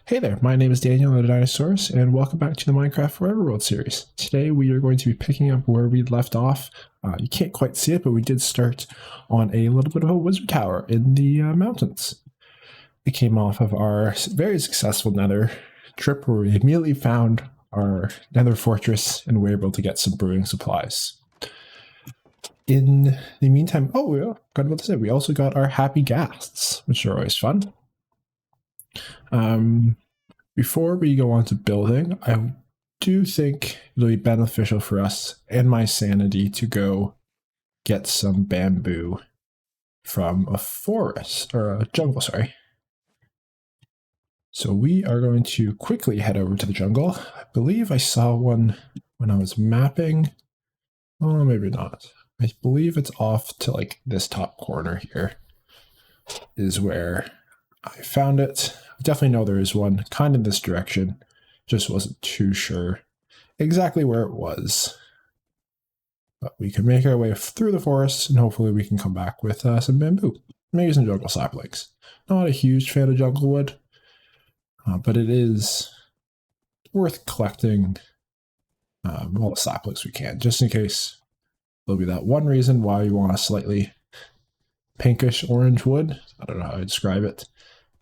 Hey there, my name is Daniel the Dinosaurus, and welcome back to the Minecraft Forever World series. Today we are going to be picking up where we left off. You can't quite see it, but we did start on a little bit of a wizard tower in the mountains. We came off of our very successful nether trip where we immediately found our nether fortress and were able to get some brewing supplies. In the meantime, got about to say, we also got our happy ghasts, which are always fun. Before we go on to building, I do think it'll be beneficial for us and my sanity to go get some bamboo from a forest, or a jungle, sorry. So we are going to quickly head over to the jungle. I believe I saw one when I was mapping. Oh, maybe not. I believe it's off to like this top corner here is where I found it. I definitely know there is one kind of in this direction. Just wasn't too sure exactly where it was. But we can make our way through the forest and hopefully we can come back with some bamboo. Maybe some jungle saplings. Not a huge fan of jungle wood, but it is worth collecting all the saplings we can, just in case there'll be that one reason why you want a slightly pinkish orange wood. I don't know how to describe it.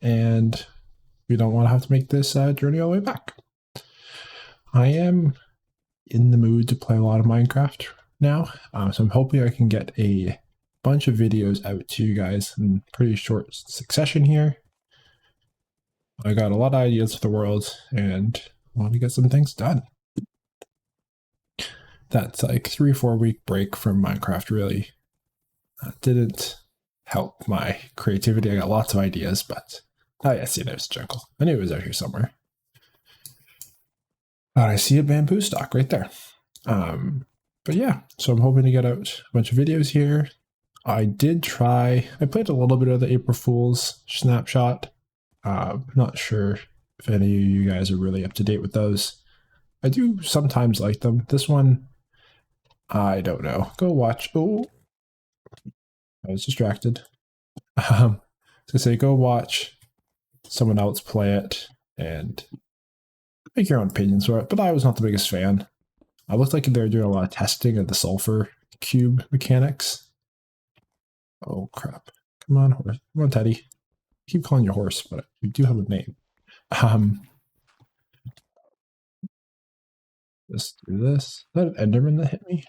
And we don't want to have to make this journey all the way back. I am in the mood to play a lot of Minecraft now, so I'm hoping I can get a bunch of videos out to you guys in pretty short succession here. I got a lot of ideas for the world and want to get some things done. That like 3-4 week break from Minecraft really didn't help my creativity. I got lots of ideas, but oh yeah, see, there's a jungle. I knew it was out here somewhere. I see a bamboo stalk right there. But yeah, so I'm hoping to get out a bunch of videos here. I played a little bit of the April Fool's snapshot. Not sure if any of you guys are really up to date with those. I do sometimes like them. This one, I don't know. Go watch. Oh, I was distracted. To say, go watch someone else play it and make your own opinions for it. But I was not the biggest fan. I looked like they were doing a lot of testing of the sulfur cube mechanics. Oh crap! Come on, horse. Come on, Teddy. I keep calling you horse, but we do have a name. Let's do this. Is that an Enderman that hit me?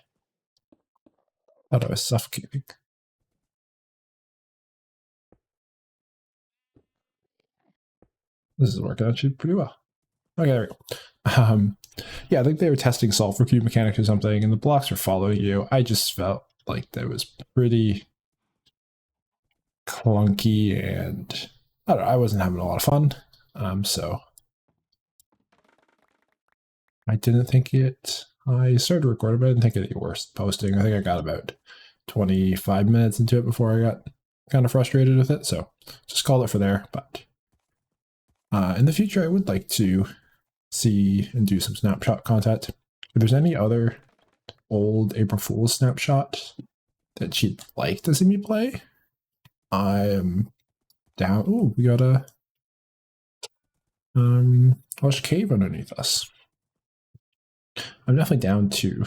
I thought I was suffocating. This is working actually pretty well. Okay, there we go. Yeah, I think they were testing sulfur cube mechanics or something, and the blocks were following you. I just felt like that was pretty clunky, and I don't know, I wasn't having a lot of fun. So I didn't think it. I started recording, but I didn't think it any worse posting. I think I got about 25 minutes into it before I got kind of frustrated with it. So just called it for there. But in the future, I would like to see and do some snapshot content. If there's any other old April Fool's snapshot that you'd like to see me play, I'm down. Ooh, we got a lush cave underneath us. I'm definitely down to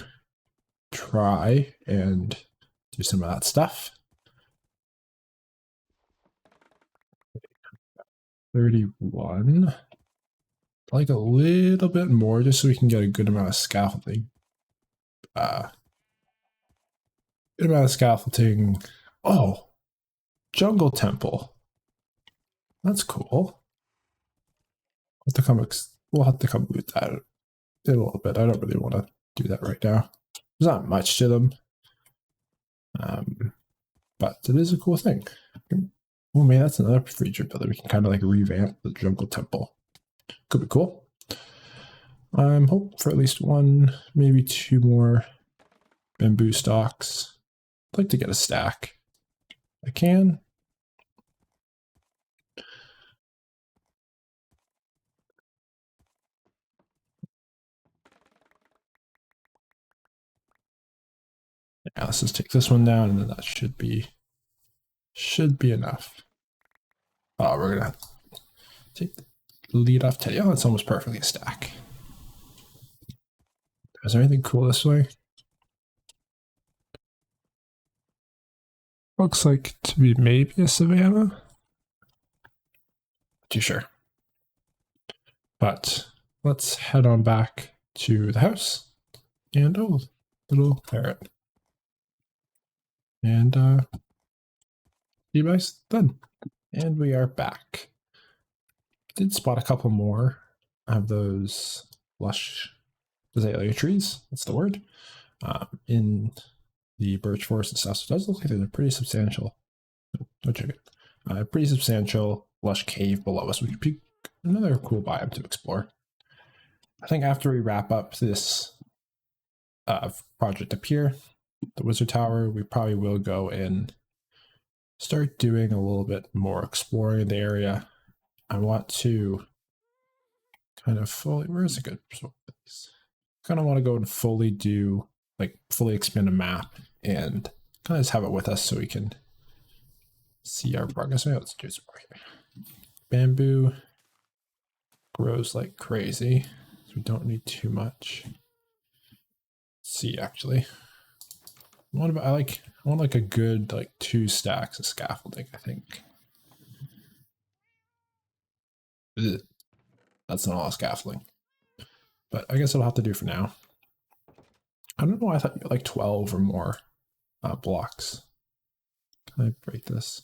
try and do some of that stuff. 31. Like a little bit more just so we can get a good amount of scaffolding. Good amount of scaffolding. Oh, jungle temple. That's cool. We'll have to come with that in a little bit. I don't really want to do that right now. There's not much to them. But it is a cool thing. Oh man, that's another feature builder. We can kind of like revamp the jungle temple. Could be cool. I'm hoping for at least one, maybe two more bamboo stalks. I'd like to get a stack. I can. Yeah, let's just take this one down, and then that should be enough. Oh, we're gonna take lead off today. Oh, it's almost perfectly a stack. Is there anything cool this way? Looks like to be maybe a savanna. Not too sure. But let's head on back to the house. And oh, little parrot. And device done. And we are back. Did spot a couple more of those lush azalea trees. That's the word. In the birch forest and stuff. So it does look like there's a pretty substantial. No chicken. Pretty substantial lush cave below us, which would be another cool biome to explore. I think after we wrap up this project up here, the wizard tower, we probably will go and start doing a little bit more exploring the area. I want to kind of fully, where is a good place? Kind of want to go and fully do, like fully expand a map and kind of just have it with us so we can see our progress. Let's do some more here. Bamboo grows like crazy, so we don't need too much. Let's see, actually. I want like a good like 2 stacks of scaffolding, I think. Ugh. That's not all scaffolding. But I guess it'll have to do for now. I don't know why I thought you had like 12 or more blocks. Can I break this?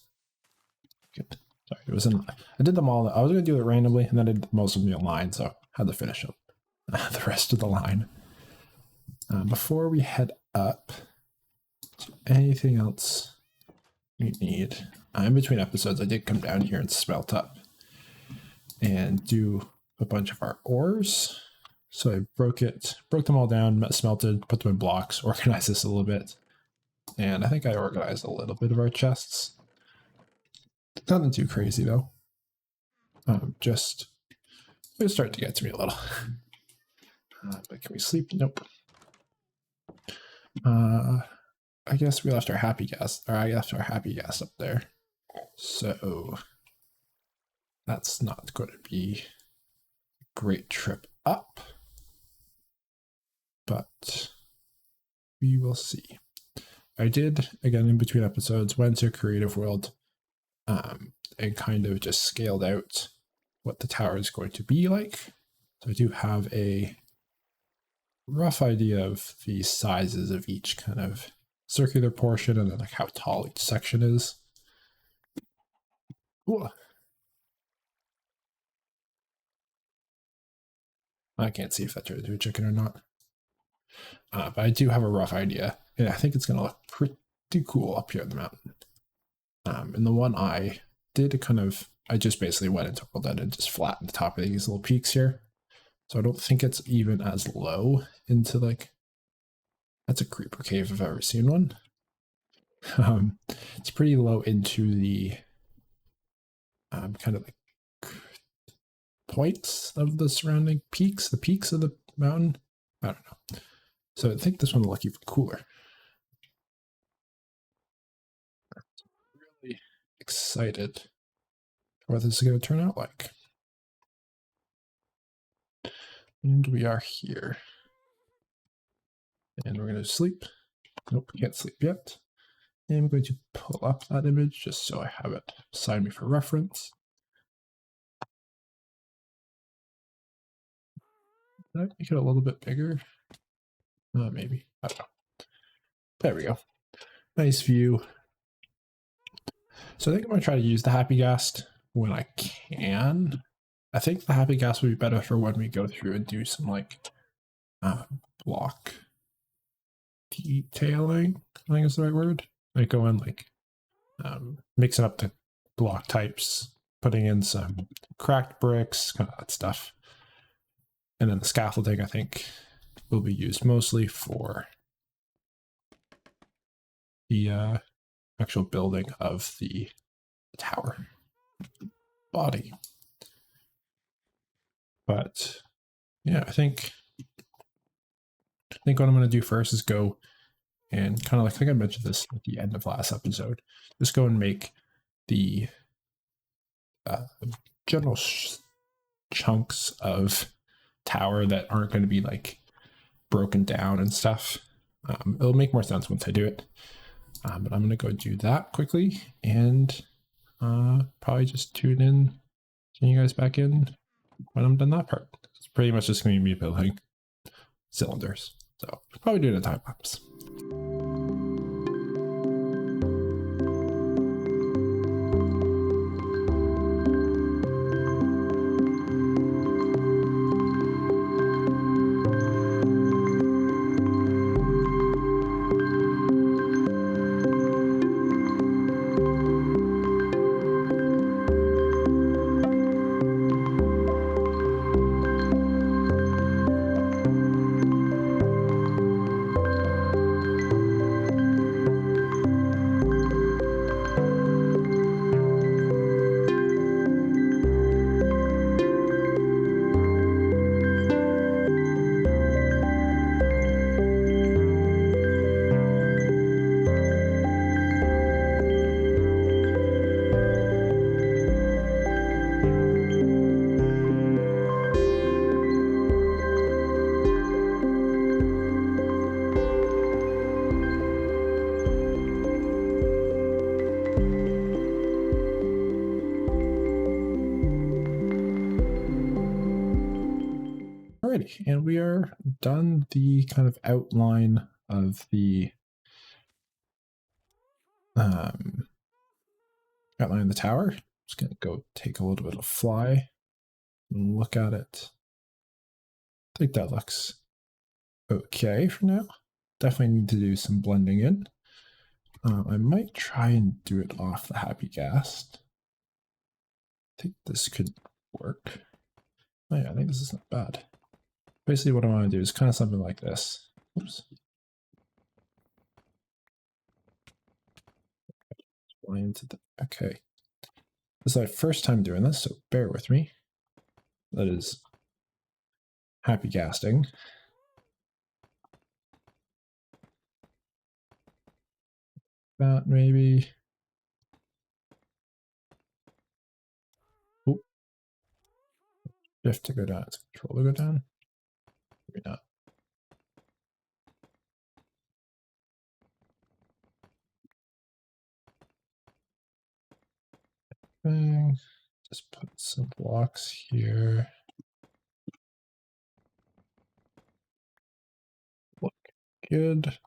Good. Sorry, it was in. I did them all. I was going to do it randomly, and then I did most of them in line, so I had to finish up the rest of the line. Before we head up, anything else we need? In between episodes, I did come down here and smelt up and do a bunch of our ores. So I broke them all down, smelted, put them in blocks, organized this a little bit. And I think I organized a little bit of our chests. Nothing too crazy though. Just it's starting to get to me a little. But can we sleep? Nope. I guess we left our happy ghast, or I left our happy ghast up there. So that's not going to be a great trip up. But we will see. I did, again, in between episodes, went to Creative World and kind of just scaled out what the tower is going to be like. So I do have a rough idea of the sizes of each kind of circular portion and then like how tall each section is. Ooh. I can't see if that turned into a chicken or not. But I do have a rough idea. And I think it's going to look pretty cool up here in the mountain. And the one I did I just basically went into World End and just flattened the top of these little peaks here. So I don't think it's even as low into like, that's a creeper cave if I've ever seen one. It's pretty low into the kind of like points of the surrounding peaks, the peaks of the mountain. I don't know. So I think this one will look even cooler. Really excited for what this is going to turn out like. And we are here. And we're going to sleep. Nope, we can't sleep yet. And I'm going to pull up that image just so I have it beside me for reference. Did I make it a little bit bigger? Maybe. I don't know. There we go. Nice view. So I think I'm going to try to use the happy ghast when I can. I think the happy ghast would be better for when we go through and do some like block detailing, I think is the right word. Like go in like mixing up the block types, putting in some cracked bricks, kind of that stuff. And then the scaffolding, I think, will be used mostly for the actual building of the tower body. But yeah, I think what I'm going to do first is go and kind of like, I think I mentioned this at the end of last episode, just go and make the general chunks of tower that aren't going to be like broken down and stuff. It'll make more sense once I do it. But I'm going to go do that quickly and probably just tune you guys back in when I'm done that part. It's pretty much just going to be me building cylinders. So probably doing a time lapse. Alrighty, and we are done the kind of outline of the outline of the tower. Just gonna go take a little bit of fly and look at it. I think that looks okay for now. Definitely need to do some blending in. I might try and do it off the happy ghast. I think this could work. Oh yeah, I think this is not bad. Basically what I want to do is kind of something like this. Oops. Okay. This is my first time doing this, so bear with me. That is happy ghasting. That maybe. Oh. Shift to go down. It's control to go down. Maybe not. Bang. Just put some blocks here. Look good.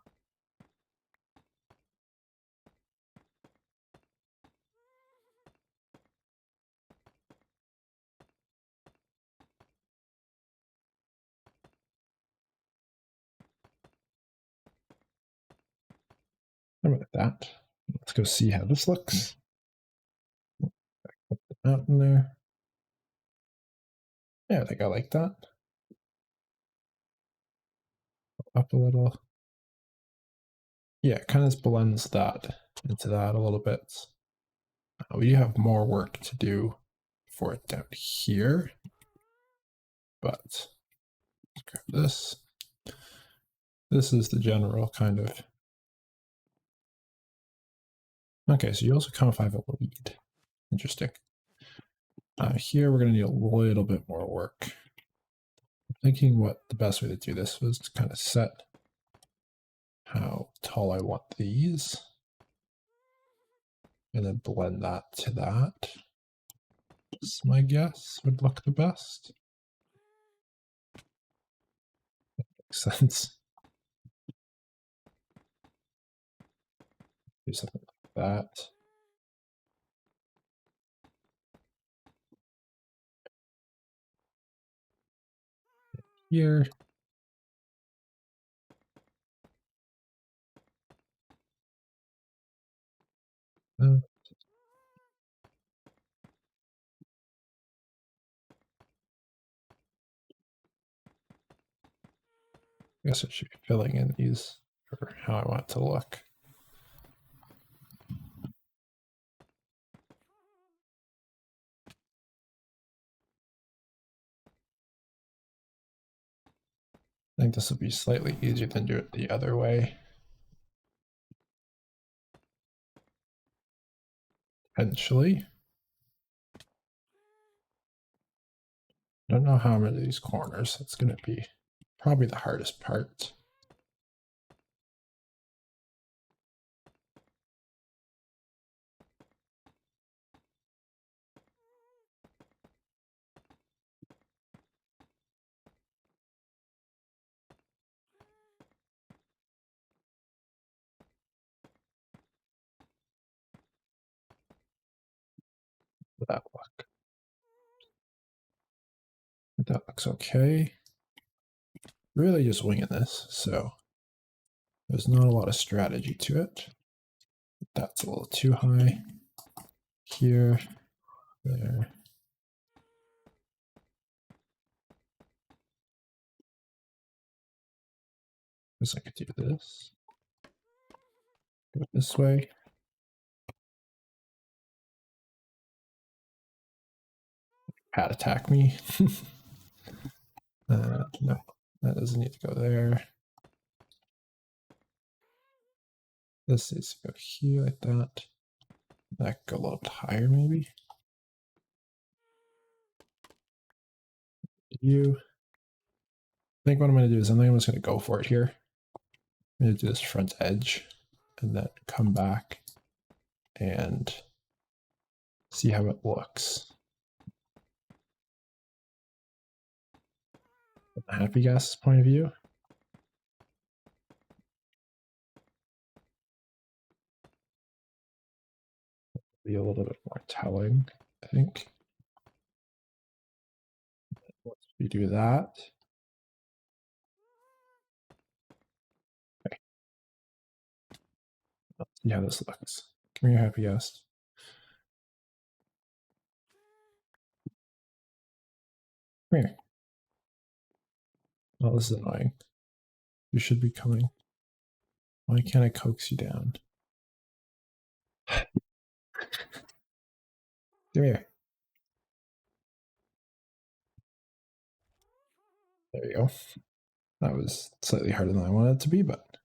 How about that? Let's go see how this looks. Put the mountain there. Yeah, I think I like that. Up a little. Yeah, it kind of blends that into that a little bit. We do have more work to do for it down here, but let's grab this. This is the general kind of. Okay, so you also come if I have a lead. Interesting. Here we're going to need a little bit more work. I'm thinking what the best way to do this was to kind of set how tall I want these, and then blend that to that. That's my guess would look the best. That makes sense. Do something like that. Here. I guess I should be filling in these for how I want it to look. I think this will be slightly easier than do it the other way. Potentially. don't know how many of these corners. That's going to be probably the hardest part. That look. That looks okay. Really just winging this, so there's not a lot of strategy to it. That's a little too high. Here, there. Guess I could do this. Go this way. Cat attack me. No, that doesn't need to go there. This needs to go here like that. That could go a little bit higher, maybe. You. I think what I'm going to do is I'm just going to go for it here. I'm going to do this front edge and then come back and see how it looks. From the happy ghast's point of view. Be a little bit more telling, I think. Once we do that. Okay. Let's see how this looks. Come here, happy guest. Come here. Oh, this is annoying. You should be coming. Why can't I coax you down? Come here. There you go. That was slightly harder than I wanted it to be, but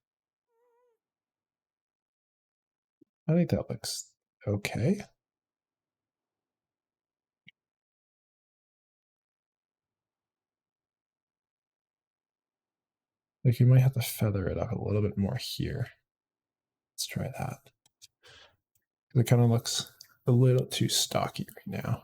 I think that looks okay. Like you might have to feather it up a little bit more here. Let's try that. It kind of looks a little too stocky right now.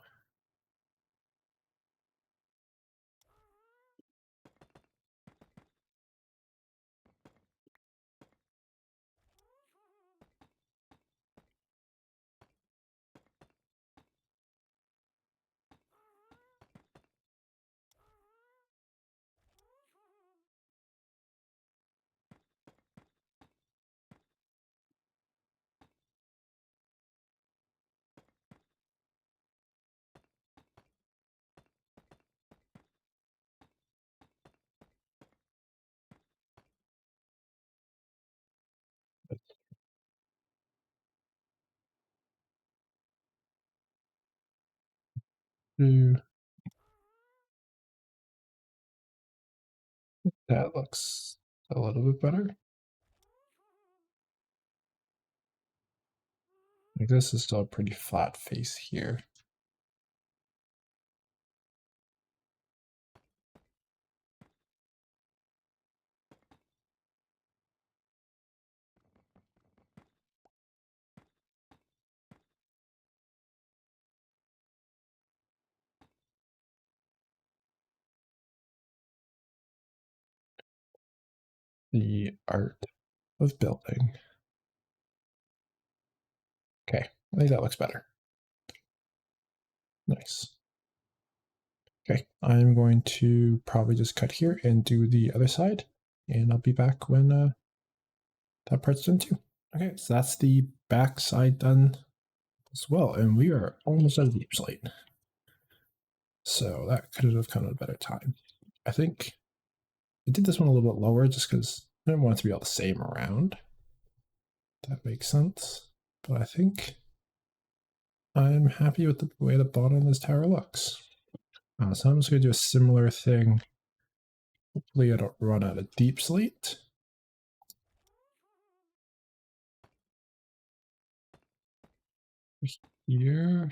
Mm, that looks a little bit better. Like this is still a pretty flat face here. The art of building. Okay, I think that looks better. Nice. Okay, I'm going to probably just cut here and do the other side, and I'll be back when that part's done too. Okay, so that's the back side done as well, and we are almost at a deep slate. So that could have come at a better time. I think I did this one a little bit lower just because I didn't want it to be all the same around. That makes sense. But I think I'm happy with the way the bottom of this tower looks. So I'm just going to do a similar thing. Hopefully I don't run out of deep slate. Here.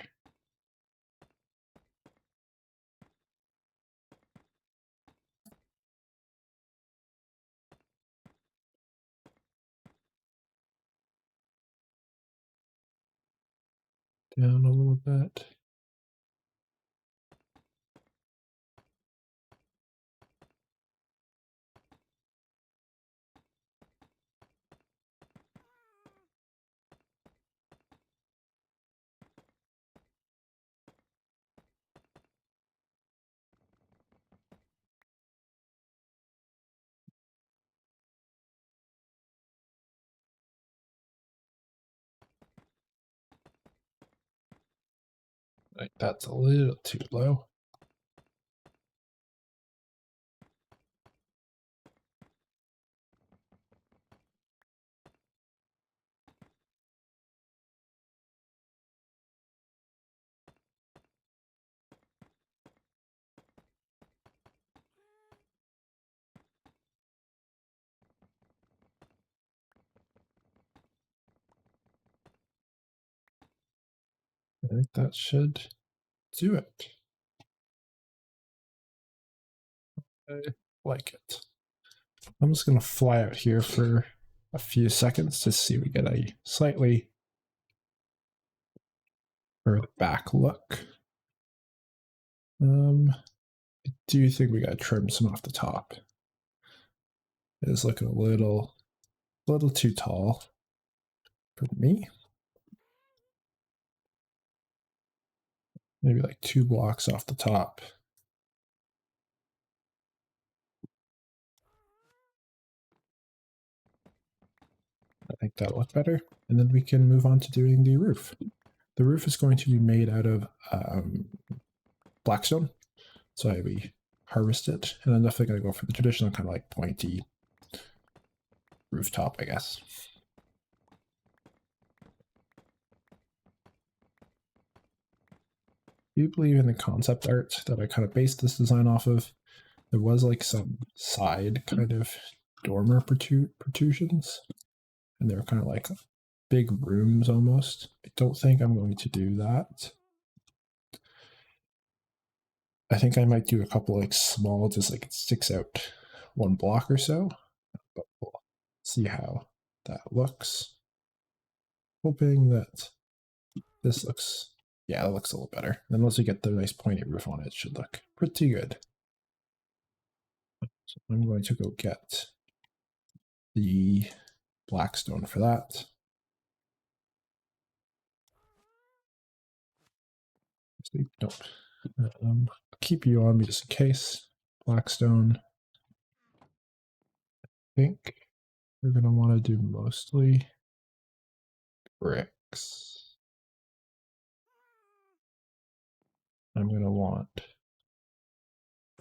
down a little bit. Like that's a little too low. I think that should do it. I like it. I'm just going to fly out here for a few seconds to see if we get a slightly further back look. I do think we got to trim some off the top. It is looking a little too tall for me. Maybe like 2 blocks off the top. I think that'll look better. And then we can move on to doing the roof. The roof is going to be made out of blackstone. So we harvest it. And I'm definitely going to go for the traditional kind of like pointy rooftop, I guess. Do you believe in the concept art that I kind of based this design off of? There was like some side kind of dormer protrusions, and they're kind of like big rooms almost. I don't think I'm going to do that. I think I might do a couple like small, just like it sticks out 1 block or so, but we'll see how that looks. Hoping that this looks, yeah, it looks a little better. And once we get the nice pointy roof on it, it should look pretty good. So I'm going to go get the blackstone for that. Sleep, don't. Keep you on me just in case. Blackstone. I think we're going to want to do mostly bricks. I'm going to want a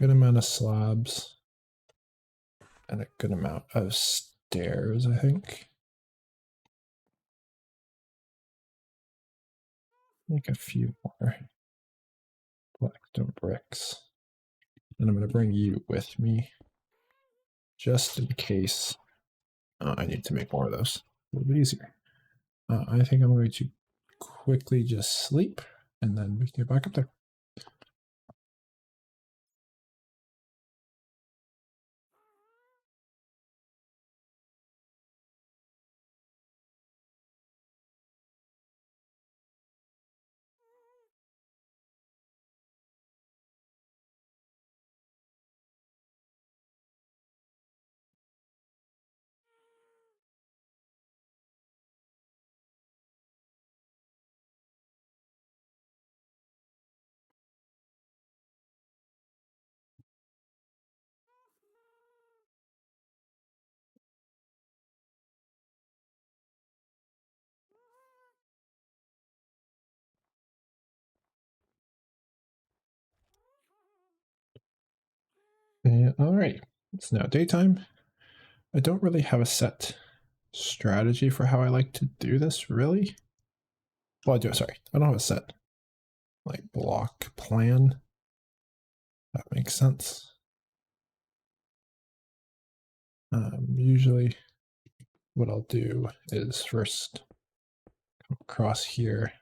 good amount of slabs and a good amount of stairs, I think. Like a few more blackstone bricks. And I'm going to bring you with me just in case I need to make more of those. A little bit easier. I think I'm going to quickly just sleep and then we can get back up there. All right, it's now daytime. I don't really have a set strategy for how I like to do this, really. Well, sorry, I don't have a set like block plan. That makes sense. Usually what I'll do is first come across here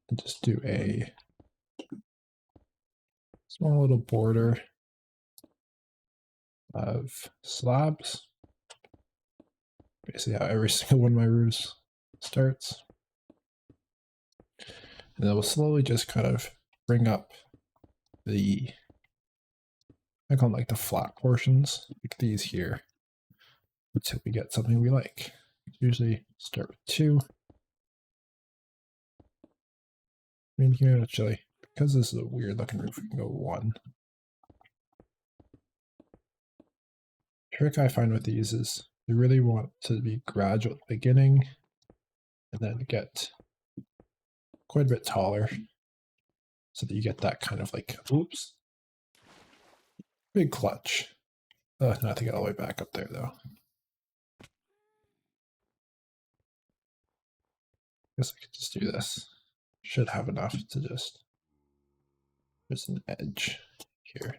and just do a small little border of slabs. Basically how every single one of my roofs starts. And it will slowly just kind of bring up the, I call them like the flat portions, like these here, until we get something we like. Usually start with 2. I mean, here actually, because this is a weird looking roof, we can go 1. Trick I find with these is you really want to be gradual at the beginning and then get quite a bit taller so that you get that kind of like, oops, big clutch. Not to get all the way back up there though. Guess I could just do this. Should have enough to just, there's an edge here.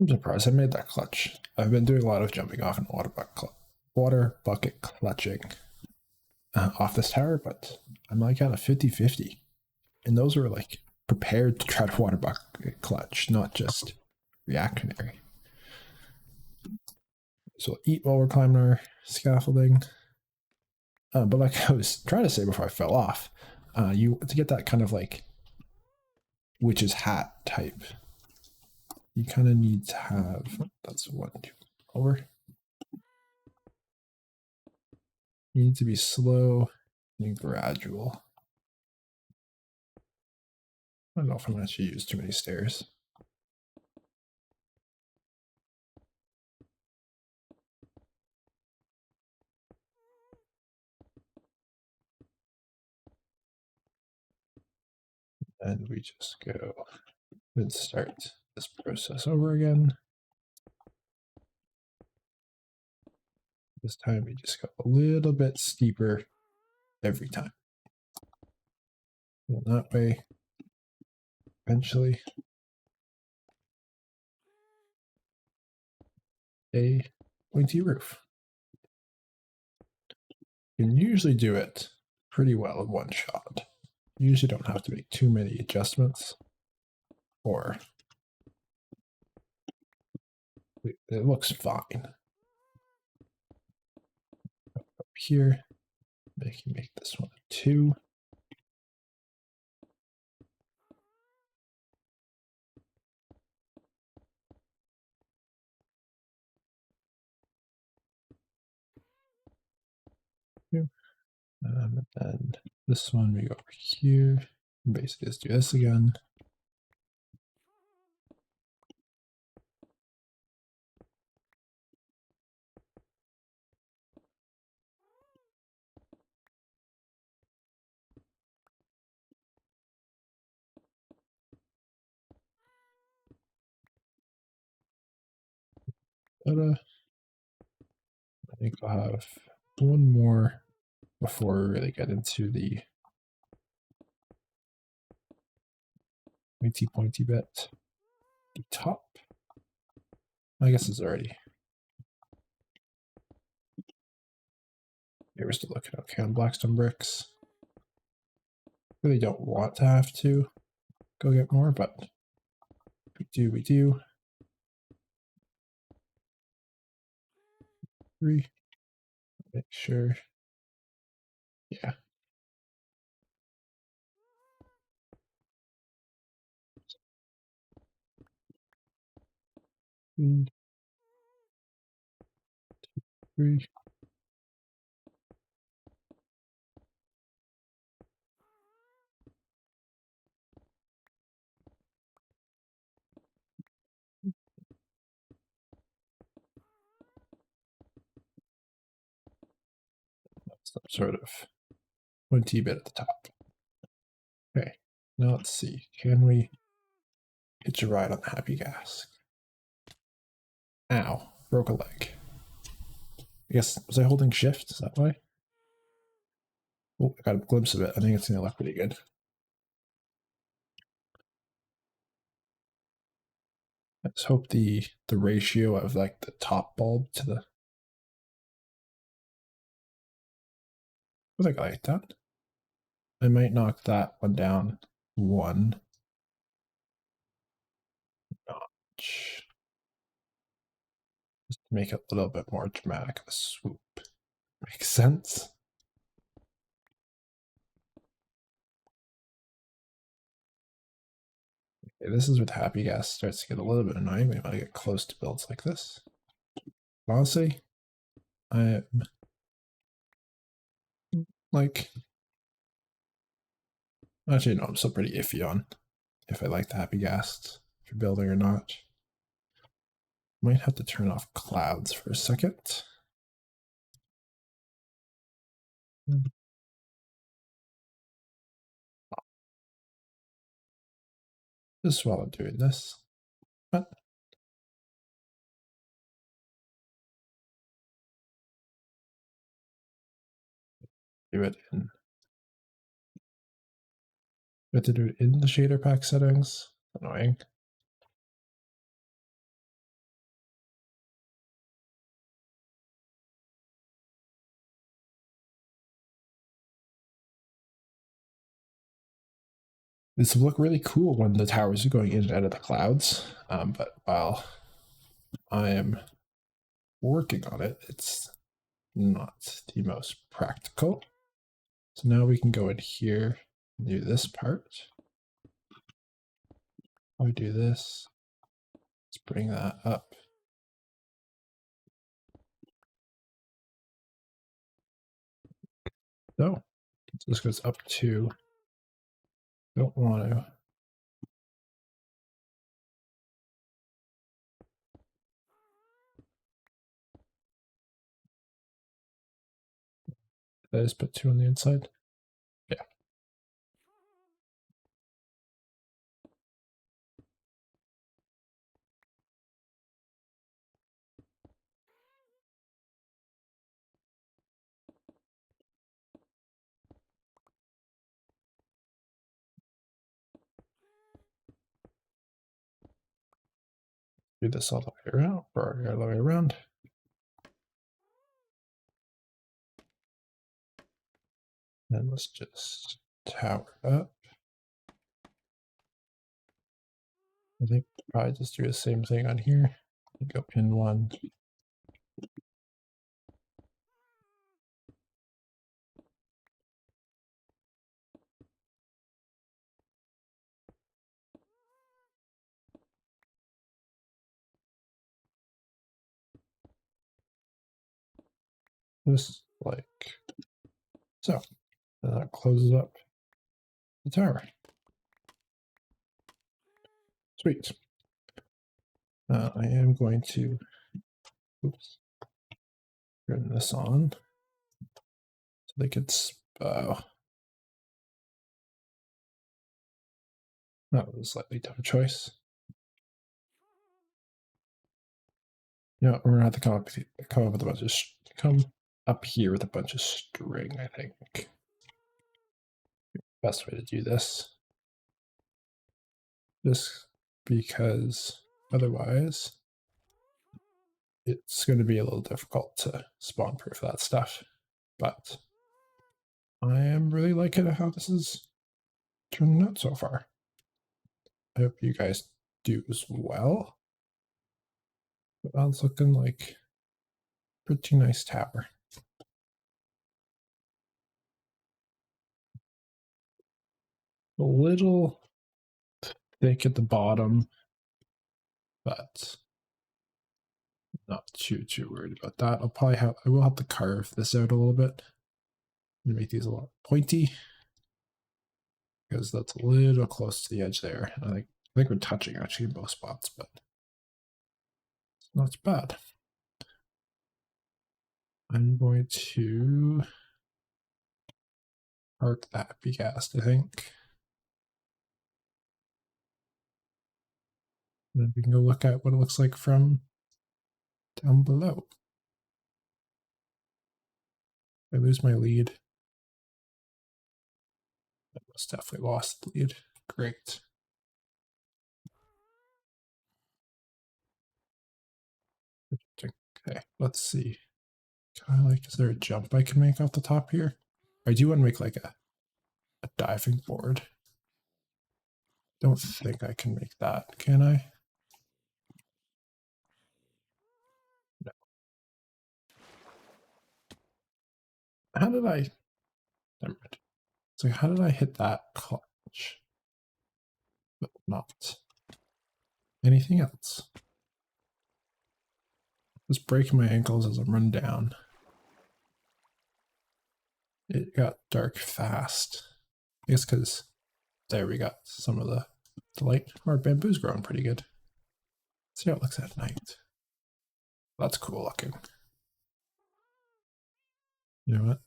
I'm surprised I made that clutch. I've been doing a lot of jumping off and water bucket clutching off this tower, but I'm like at a 50-50. And those were like prepared to try to water bucket clutch, not just reactionary. So we'll eat while we're climbing our scaffolding. But like I was trying to say before I fell off, you to get that kind of like witch's hat type, you kind of need to have, that's 1, 2 over. You need to be slow and gradual. I don't know if I'm going to use too many stairs. And we just go and start this process over again. This time we just go a little bit steeper every time. And that way, eventually, a pointy roof. You can usually do it pretty well in one shot. You usually don't have to make too many adjustments, or it looks fine. Up here, make this one a 2. And then this one we go over here. Basically, just do this again. I think I'll have one more before we really get into the pointy bit. The top, I guess, is already. Yeah, we're still looking okay on Blackstone bricks. Really don't want to have to go get more, but we do. 3. Make sure. Yeah. And 3. Some sort of pointy bit at the top. Okay, now let's see. Can we hitch a ride on the happy gas? Ow, broke a leg. I guess, was I holding shift? Is that why? Oh, I got a glimpse of it. I think it's going to look pretty good. I just hope the ratio of like the top bulb to the. I think I like that. I might knock that one down 1 notch. Just to make it a little bit more dramatic of a swoop. Makes sense. Okay, this is where the happy gas starts to get a little bit annoying when I get close to builds like this. Honestly, I like, actually, no, I'm still pretty iffy on if I like the happy gas for building or not. Might have to turn off clouds for a second. Just while I'm doing this. But do it in. We have to do it in the shader pack settings. Annoying. This will look really cool when the towers are going in and out of the clouds. But while I am working on it, it's not the most practical. So now we can go in here and do this part. I do this. Let's bring that up. No, so this goes up to, don't want to. Did I just put 2 on the inside? Yeah. Do this all the way around, or all the way around. And let's just tower up. I think probably just do the same thing on here. Go pin 1. This like so. And that closes up the tower. Sweet. I am going to turn this on so they could that was a slightly dumb choice. Yeah, we're gonna have to come up with a bunch of come up here with a bunch of string, I think. Best way to do this. Just because otherwise it's going to be a little difficult to spawn proof that stuff. But I am really liking how this is turning out so far. I hope you guys do as well. But that's looking like a pretty nice tower. A little thick at the bottom, but not too worried about that. I will have to carve this out a little bit and make these a lot pointy because that's a little close to the edge there. I think we're touching actually in both spots, but it's not bad. I'm going to park the happy ghast, I think. And then we can go look at what it looks like from down below. I lose my lead. I most definitely lost the lead. Great. Okay, let's see. Is there a jump I can make off the top here? I do want to make like a diving board. Don't think I can make that, can I? No. How did I? Never mind. So how did I hit that clutch? But not anything else. Just breaking my ankles as I'm run down. It got dark fast. I guess because there we got some of the light. Our bamboo's growing pretty good. Let's see how it looks at night. That's cool looking. You know what?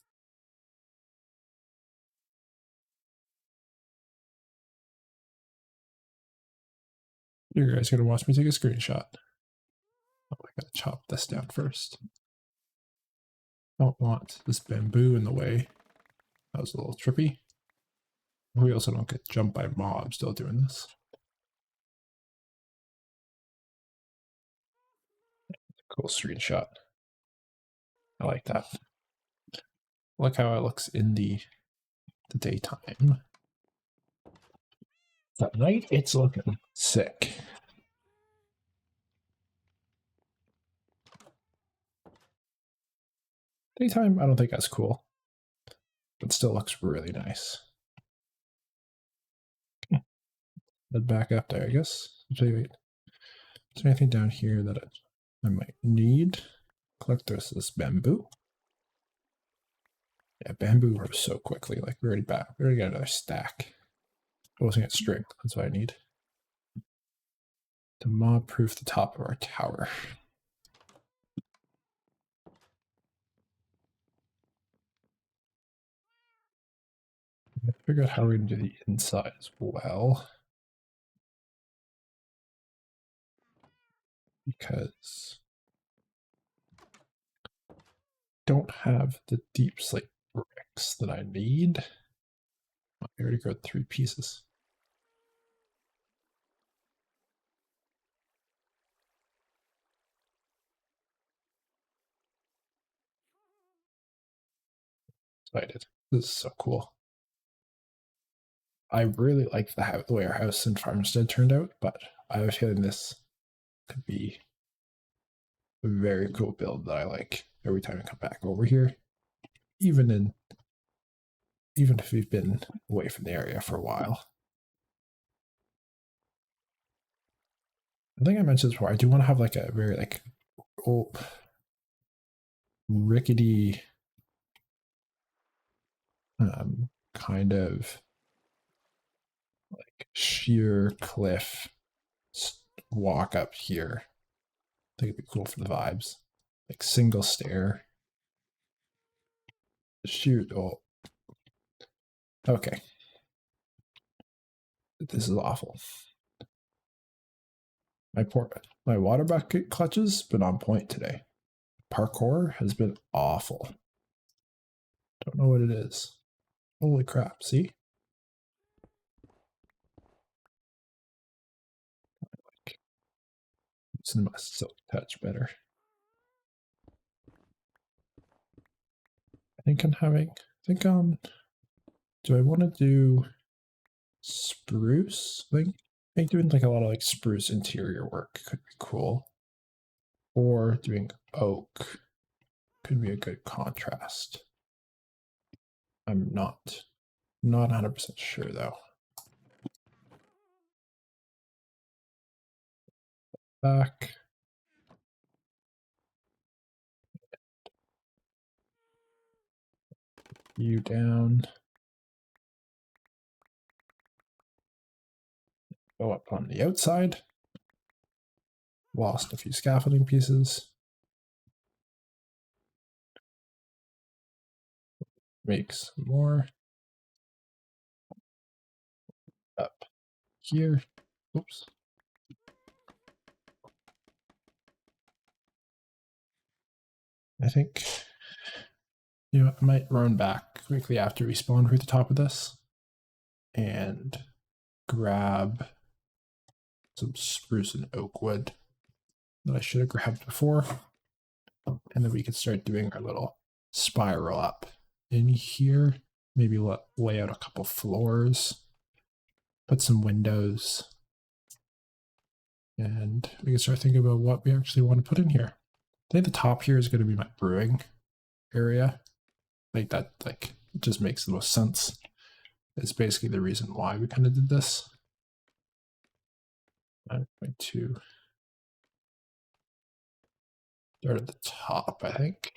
You guys gonna watch me take a screenshot. Oh, I gotta chop this down first. Don't want this bamboo in the way. That was a little trippy. We also don't get jumped by mobs still doing this. Cool screenshot. I like that. Look how it looks in the daytime. At night, it's looking sick. Daytime, I don't think that's cool. But still looks really nice. Okay. Head back up there, I guess. Wait. Is there anything down here that I might need? Collect this bamboo. Yeah, bamboo grows so quickly. Like we already got another stack. I wasn't at string. That's what I need to mob proof the top of our tower. I figure out how we're going to do the inside as well. Because I don't have the deep slate bricks that I need. I already got 3 pieces. Excited. This is so cool. I really like the way our house in Farmstead turned out, but I have a feeling this could be a very cool build that I like every time I come back over here. Even if we've been away from the area for a while. I think I mentioned this before. I do want to have like a very like old rickety kind of like sheer cliff walk up here. I think it'd be cool for the vibes. Like single stair. Shoot. Oh. Okay. This is awful. My water bucket clutches been on point today. Parkour has been awful. Don't know what it is. Holy crap, see? Like using my silk touch better. I think do I want to do spruce? I think doing like a lot of like spruce interior work could be cool. Or doing oak could be a good contrast. I'm not 100% sure though. Back. You down. Go up on the outside. Lost a few scaffolding pieces. Make some more. Up here. Oops. I think, I might run back quickly after we spawn through the top of this and grab some spruce and oak wood that I should have grabbed before. And then we could start doing our little spiral up in here. Maybe lay out a couple floors, put some windows, and we can start thinking about what we actually want to put in here. I think the top here is going to be my brewing area. Like that, like it just makes the most sense. It's basically the reason why we kind of did this. 9.2. Start at the top, I think.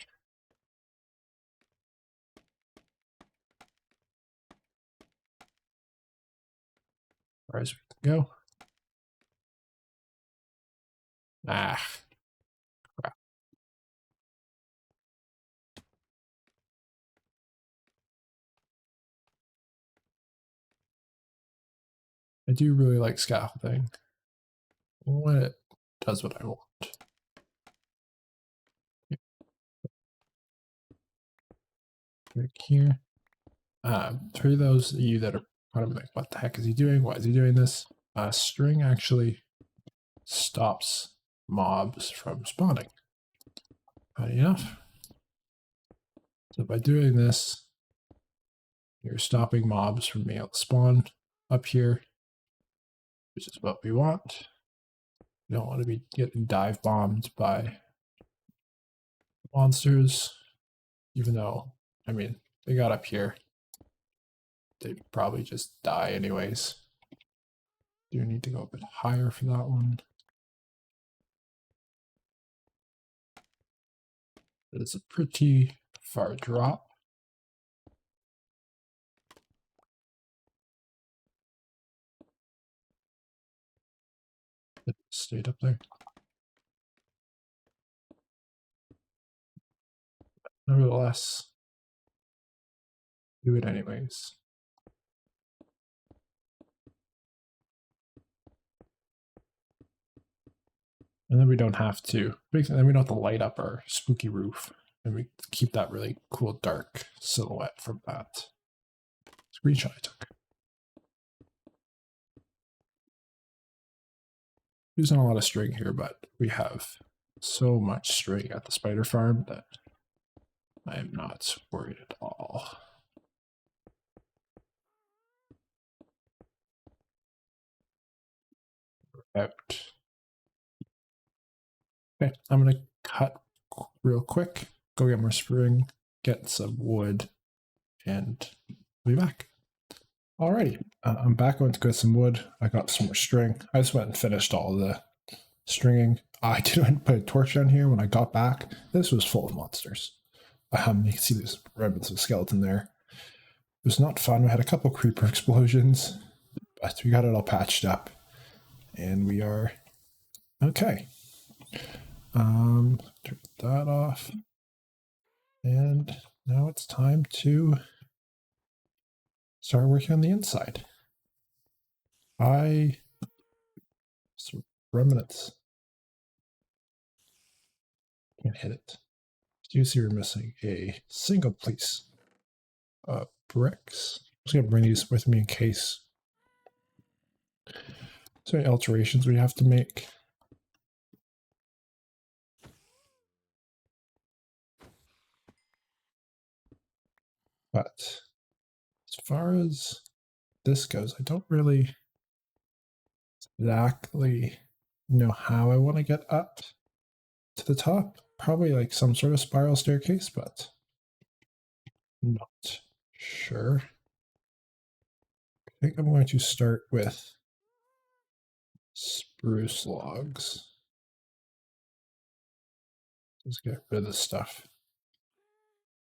As far as we can go. Ah, crap. I do really like scaffolding when it does what I want. Right here. For those of you that are probably like, what the heck is he doing? Why is he doing this? String actually stops mobs from spawning. Funny enough. So by doing this, you're stopping mobs from being able to spawn up here, which is what we want. You don't want to be getting dive bombed by monsters, even though, I mean, they got up here. They'd probably just die anyways. Do need to go a bit higher for that one. It's a pretty far drop. It stayed up there. Nevertheless, do it anyways. And then we don't have to, then we don't have to light up our spooky roof. And we keep that really cool dark silhouette from that screenshot I took. Using a lot of string here, but we have so much string at the spider farm that I am not worried at all. Out. Okay, I'm gonna cut real quick, go get more string, get some wood, and we'll be back. Alrighty, I'm back. I went to get some wood. I got some more string. I just went and finished all the stringing. I didn't put a torch down here when I got back. This was full of monsters. You can see there's remnants of skeleton there. It was not fun. We had a couple creeper explosions, but we got it all patched up, and we are okay. Turn that off, and now it's time to start working on the inside. Some remnants. Can't hit it. You see we're missing a single piece of bricks. I'm just gonna bring these with me in case. So any alterations we have to make. But as far as this goes, I don't really exactly know how I want to get up to the top. Probably like some sort of spiral staircase, but not sure. I think I'm going to start with spruce logs. Let's get rid of this stuff.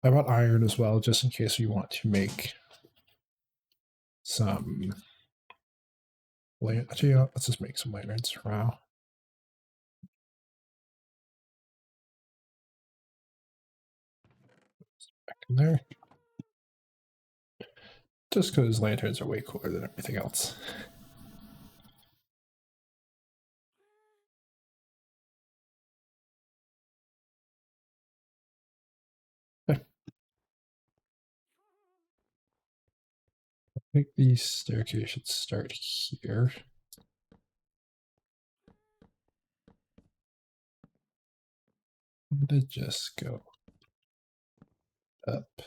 I bought iron as well, just in case we want to make some. Actually, let's just make some lanterns. Wow. Back in there. Just because lanterns are way cooler than everything else. Okay. I think the staircase should start here. And it just go up.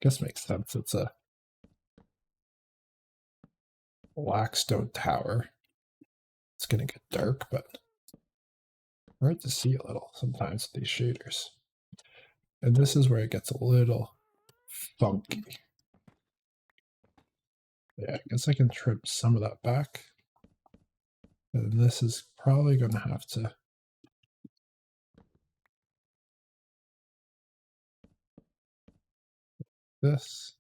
guess makes sense. It's a black stone tower. It's gonna get dark, but hard to see a little sometimes with these shaders. And this is where it gets a little funky. Yeah, I guess I can trim some of that back. And this is probably going to have to this.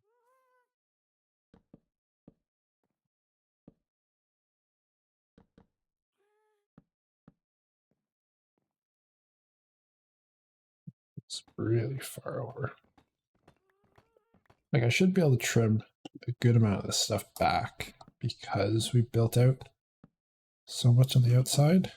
It's really far over. Like I should be able to trim a good amount of this stuff back because we built out so much on the outside.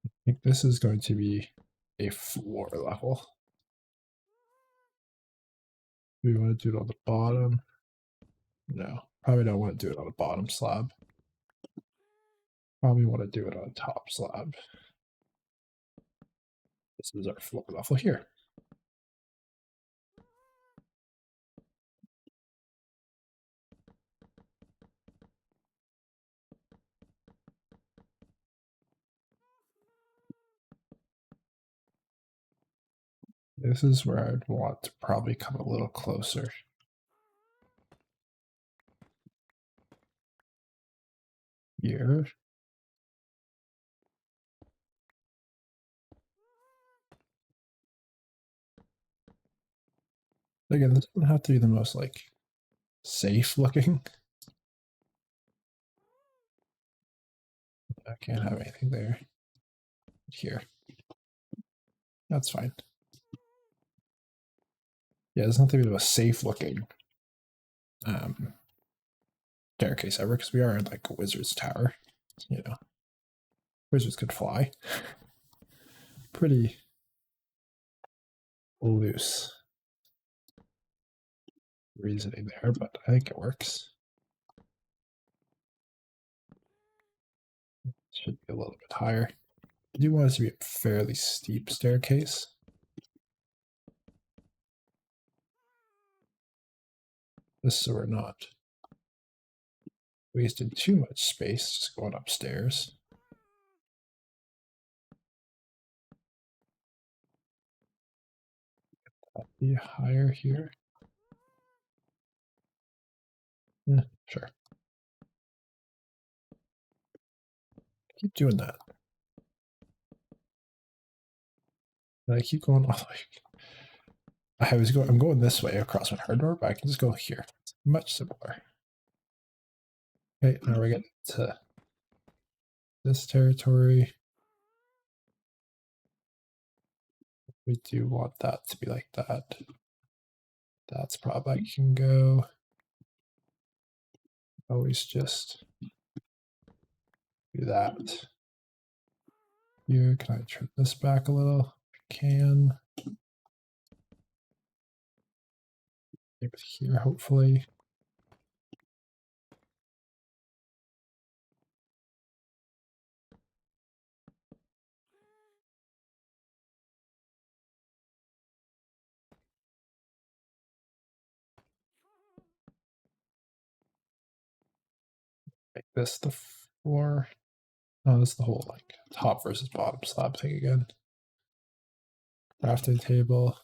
I think this is going to be a floor level. Do we want to do it on the bottom? No, probably don't want to do it on a bottom slab. Probably want to do it on a top slab. This is our floor level here. This is where I'd want to probably come a little closer. Here. Again, this doesn't have to be the most like safe looking. I can't have anything there. Here. That's fine. Yeah, it doesn't have to be the most safe looking staircase ever because we are in like a wizard's tower. You know, wizards could fly. Pretty loose reasoning there, but I think it works. Should be a little bit higher. I do want it to be a fairly steep staircase. Just so we're not wasting too much space just going upstairs. Be higher here. Yeah, sure. Keep doing that. And I keep going all the way. I'm going this way across my hard door, but I can just go here. It's much simpler. Okay, now we're getting to this territory. We do want that to be like that. That's probably I can go. Always just do that. Here, can I trim this back a little? I can. Maybe here, hopefully. Make this the floor. Oh, this is the whole like top versus bottom slab thing again. Crafting table.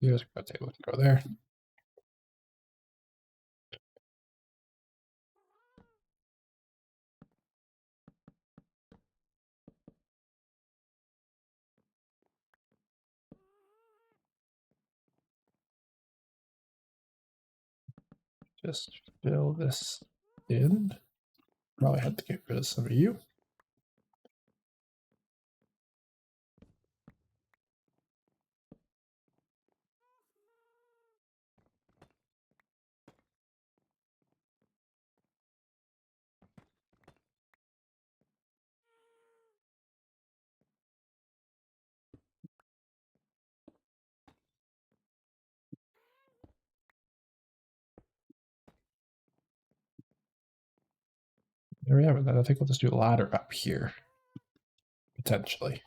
Here's a table to go there. Just fill this in. Probably had to get rid of some of you. there we have it. Then I think we'll just do a ladder up here, potentially.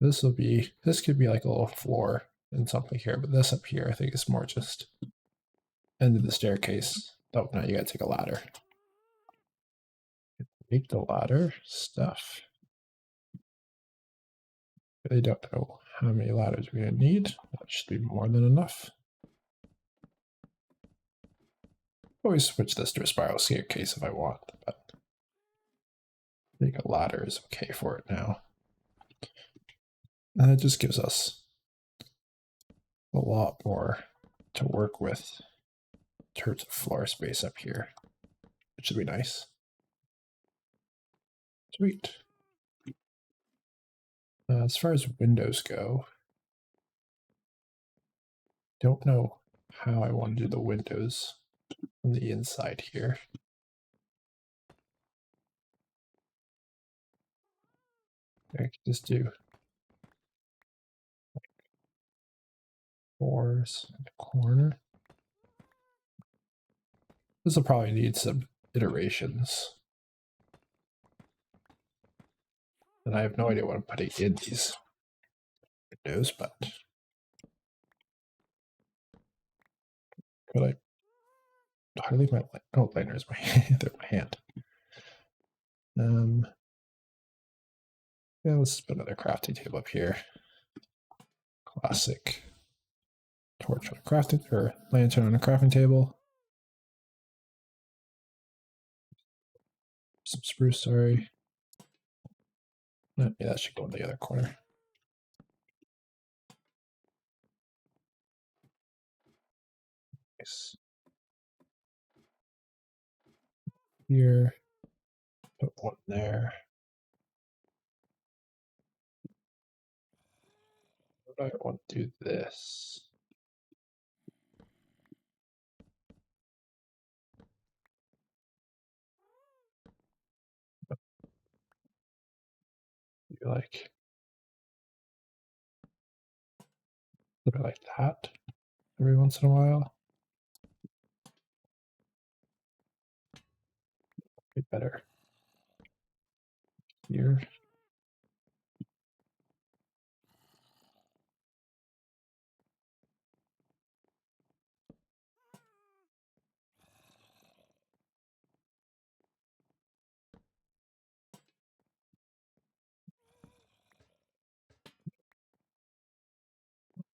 This could be like a little floor and something here, but this up here I think is more just end of the staircase. Oh, now you gotta take a ladder. Take the ladder stuff. I don't know how many ladders we're gonna need. That should be more than enough. Always switch this to a spiral staircase if I want, but I think a ladder is okay for it now. And it just gives us a lot more to work with in terms of floor space up here, which should be nice. Sweet. As far as windows go, don't know how I want to do the windows on the inside here. I could just do like fours in the corner. This will probably need some iterations. And I have no idea what I'm putting in these windows, but could I? How do I leave my liner's my they're my hand. Yeah, let's put another crafting table up here. Classic torch on a crafting or lantern on a crafting table. Some spruce, sorry. Yeah, that should go in the other corner. Nice. Here, put one there. I want to do this. You like put it like that every once in a while. Be better here.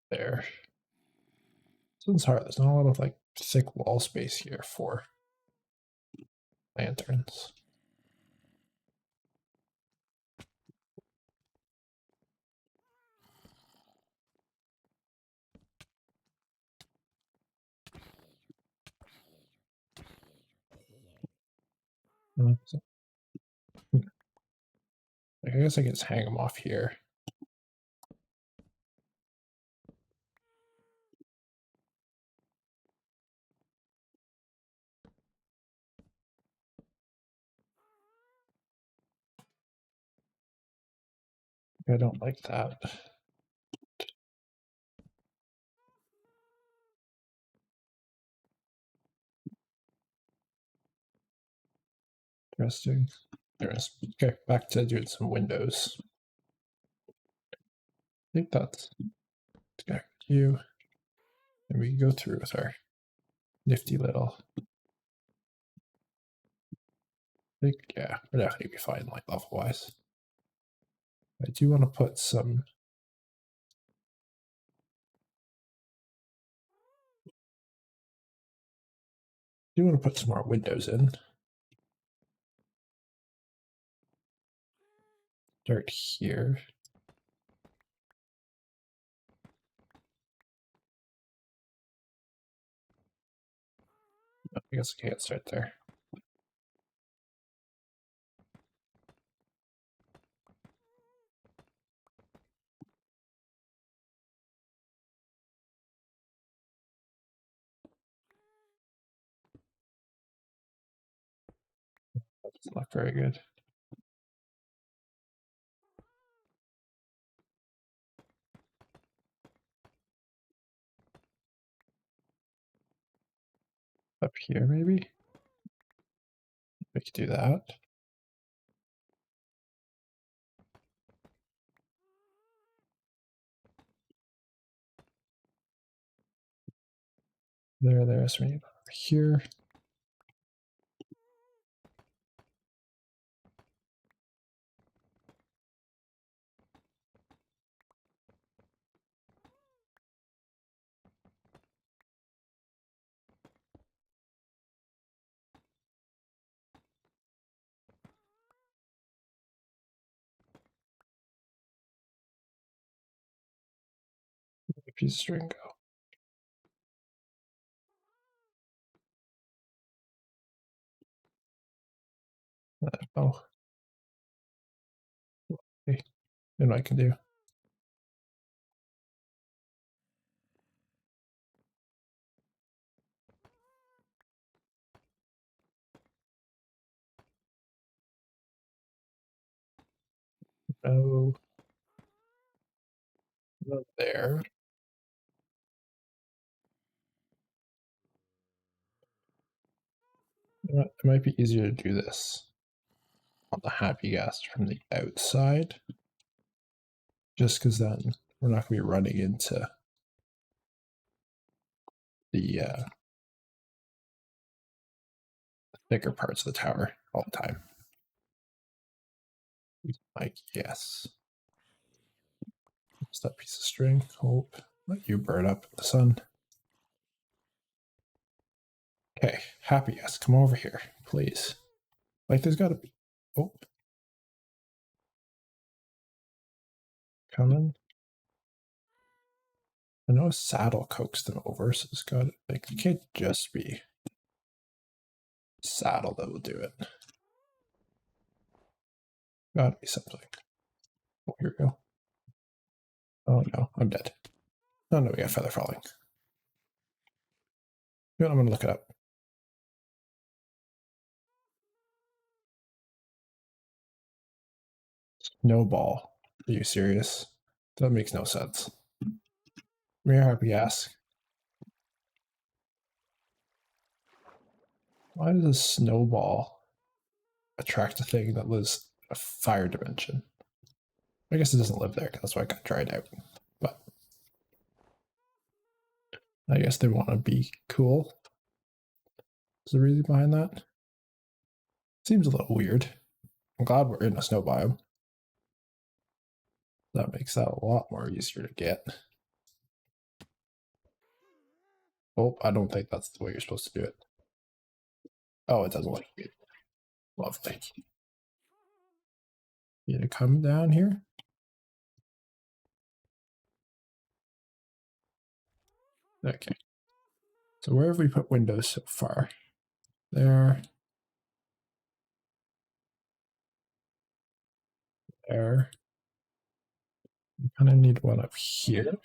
There. This one's hard. There's not a lot of like thick wall space here for lanterns. So, I guess I can just hang them off here. I don't like that. Interesting. There's okay, back to doing some windows. I think that's okay. You and we can go through with our nifty little. I think yeah, we're definitely be fine like level wise. I do want to put some. I do want to put some more windows in. Start here. I guess I can't start there. That doesn't look very good. Up here, maybe? We could do that. There. So we need over here. A piece of string go. Oh. Okay. Then I can do. No. Not there. It might be easier to do this on the happy ghast from the outside, just because then we're not going to be running into the thicker parts of the tower all the time. Like, yes. Just that piece of string. Hope. Let you burn up in the sun. Okay, happy ghast, come over here, please. Like, there's got to be. Oh. Coming. I know a saddle coaxed them over, so it's got, like, it can't just be saddle that will do it. Gotta be something. Oh, here we go. Oh no, I'm dead. Oh no, we got feather falling. You know, I'm gonna look it up. Snowball. Are you serious? That makes no sense. May I happy ask? Why does a snowball attract a thing that lives a fire dimension? I guess it doesn't live there, that's why I got tried out. But I guess they want to be cool. Is the reason behind that? Seems a little weird. I'm glad we're in a snow biome. That makes that a lot more easier to get. Oh, I don't think that's the way you're supposed to do it. Oh, it doesn't like me. Lovely. You to come down here? Okay. So where have we put windows so far? There. There. We kind of need one up here.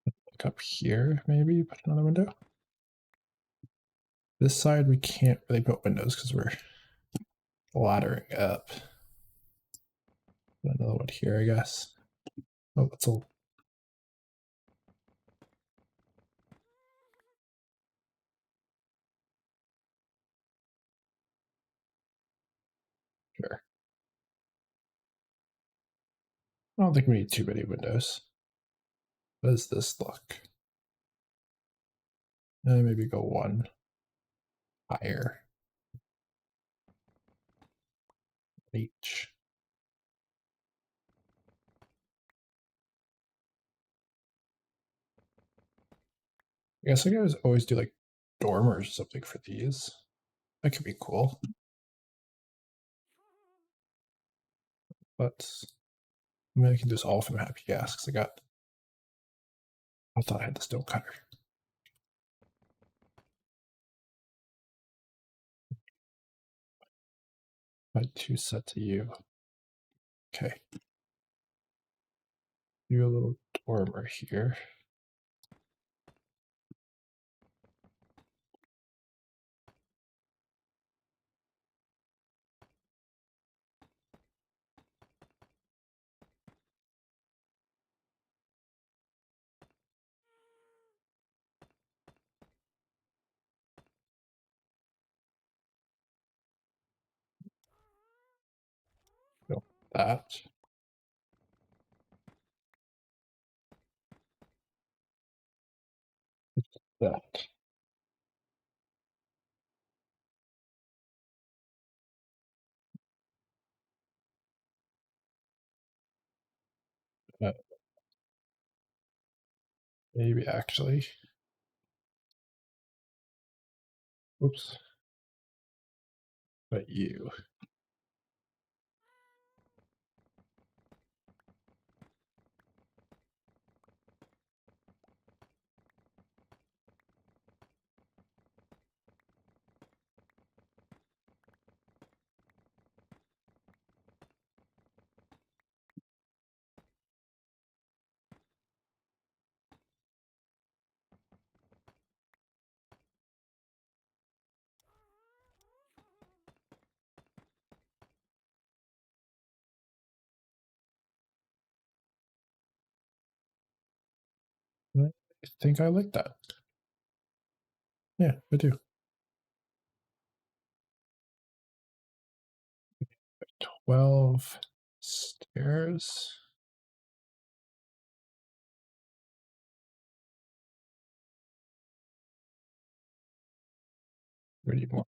Like up here, maybe put another window. This side we can't really put windows because we're laddering up. Another one here, I guess. Oh, that's a sure. I don't think we need too many windows. What does this look? Maybe go one higher. Each. I guess I could always do like dormers or something for these. That could be cool. But I mean, I can do this all from happy gas because I thought I had the stone cutter. My two set to you. Okay. Do a little dormer here. that. That. Uh, maybe actually. Oops. But you. I think I like that. Yeah, I do. 12 stairs. We need more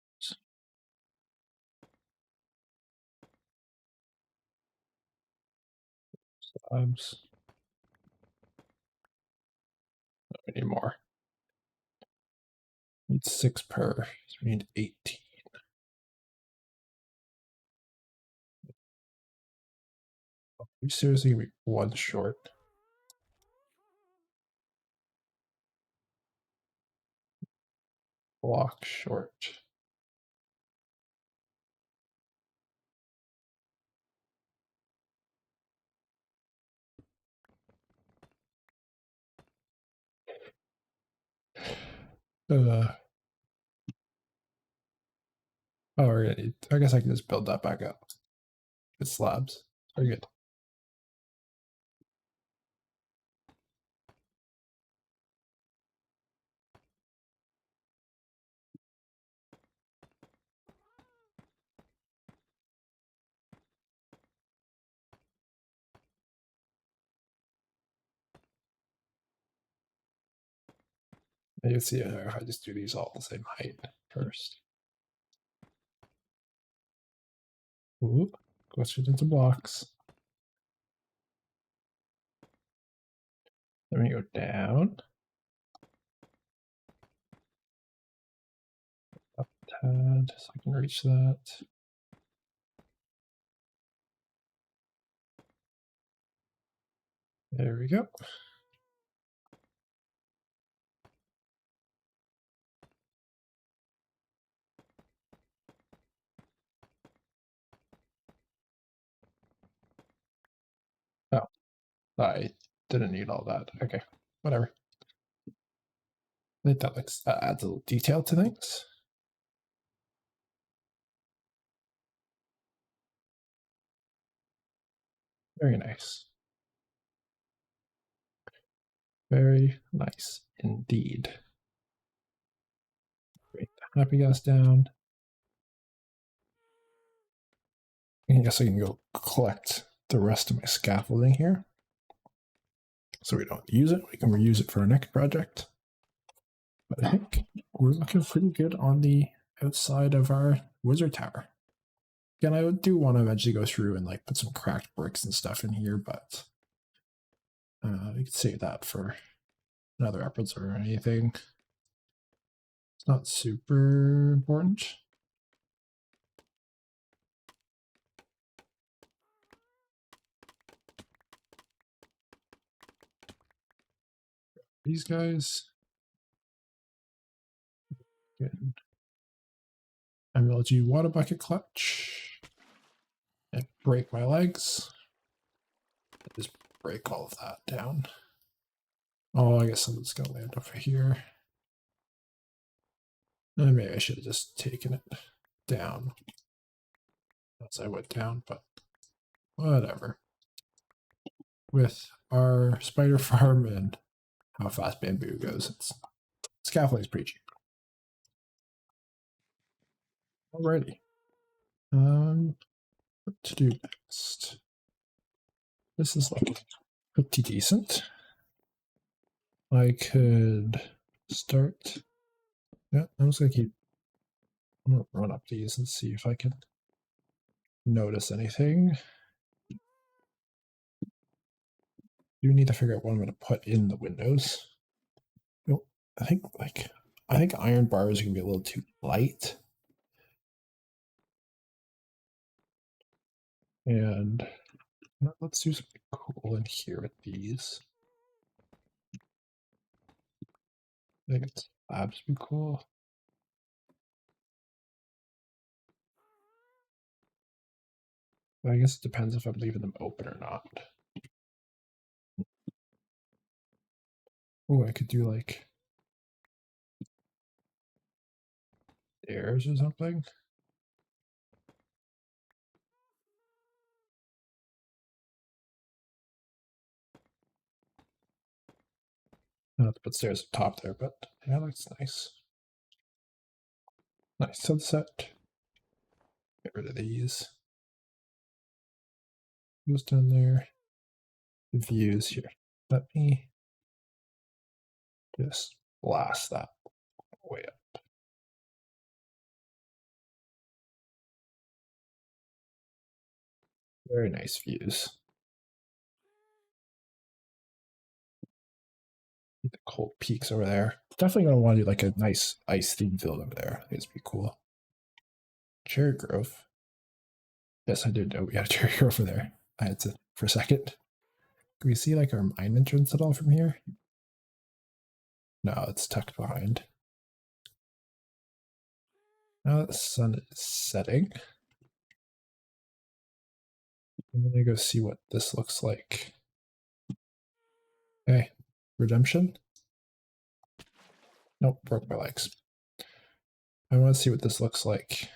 slabs. We need more. We need 6 per. So we need 18. We seriously be one short. Block short. Oh, we're gonna need, I guess I can just build that back up. It's slabs. Very good. You can see if I just do these all the same height first. Ooh, go straight into blocks. Let me go down. Up a tad so I can reach that. There we go. Oh, I didn't need all that. Okay, whatever. I think that looks adds a little detail to things. Very nice. Very nice indeed. Bring the happy gas down. I guess I can go collect the rest of my scaffolding here. So we don't use it. We can reuse it for our next project. But I think we're looking pretty good on the outside of our wizard tower. Again, I do want to eventually go through and like put some cracked bricks and stuff in here, but we could save that for another episode or anything. It's not super important. These guys. Good. MLG water bucket clutch. And break my legs. Just break all of that down. Oh, I guess something's gonna land over here. And maybe I should have just taken it down as I went down, but whatever. With our spider farm and how fast bamboo goes, scaffolding is pretty cheap. Alrighty. What to do next? This is like pretty decent. I could start. Yeah, I'm just gonna keep. I'm gonna run up these and see if I can notice anything. You need to figure out what I'm gonna put in the windows. You know, I think iron bars are gonna be a little too light. And let's do something cool in here with these. I think it's slabs be cool. I guess it depends if I'm leaving them open or not. Oh, I could do like stairs or something. I don't have to put stairs up top there, but yeah, that's nice. Nice sunset. Get rid of these. Who's down there? The views here. Let me just blast that way up. Very nice views. The cold peaks over there. Definitely gonna want to do like a nice ice themed build over there. I think it's pretty cool. Cherry Grove. Yes, I did know we had a cherry grove over there. I had to for a second. Can we see like our mine entrance at all from here? No, it's tucked behind. Now the sun is setting. I'm gonna go see what this looks like. Okay, redemption. Nope, broke my legs. I want to see what this looks like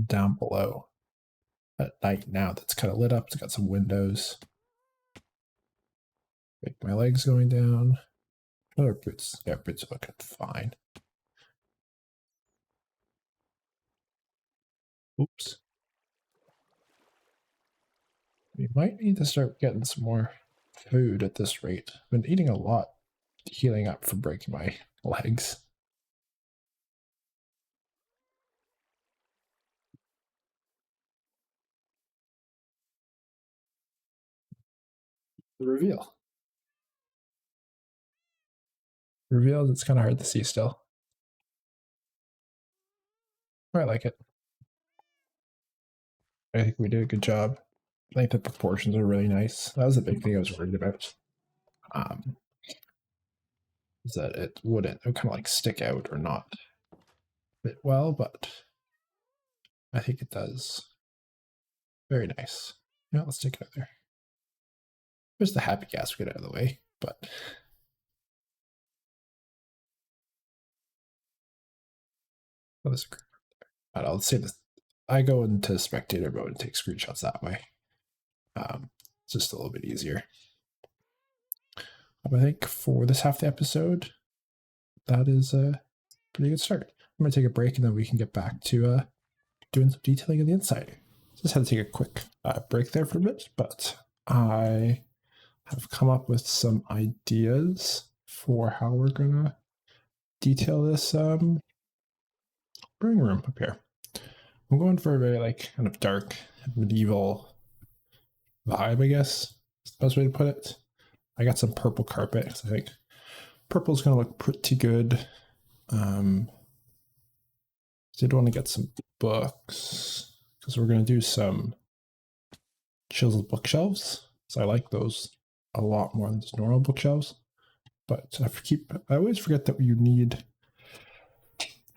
down below at night now. That's kind of lit up. It's got some windows. Make my legs going down. Oh, boots. Yeah, boots are looking fine. Oops. We might need to start getting some more food at this rate. I've been eating a lot, healing up from breaking my legs. The reveal. Reveals, it's kind of hard to see still. I like it. I think we did a good job. I think the proportions are really nice. That was the big thing I was worried about. Is that it would kind of like stick out or not fit well, but I think it does. Very nice. Yeah, let's take it out there. There's the happy gas we get out of the way, but well, this I'll say this. I go into spectator mode and take screenshots that way. It's just a little bit easier. I think for this half the episode, that is a pretty good start. I'm going to take a break and then we can get back to doing some detailing on the inside. Just had to take a quick break there for a bit, but I have come up with some ideas for how we're going to detail this brewing room up here. I'm going for a very like kind of dark medieval vibe, I guess. That's the best way to put it. I got some purple carpet because I think purple's going to look pretty good. Did want to get some books because we're going to do some chiseled bookshelves. So I like those a lot more than just normal bookshelves. But I always forget that you need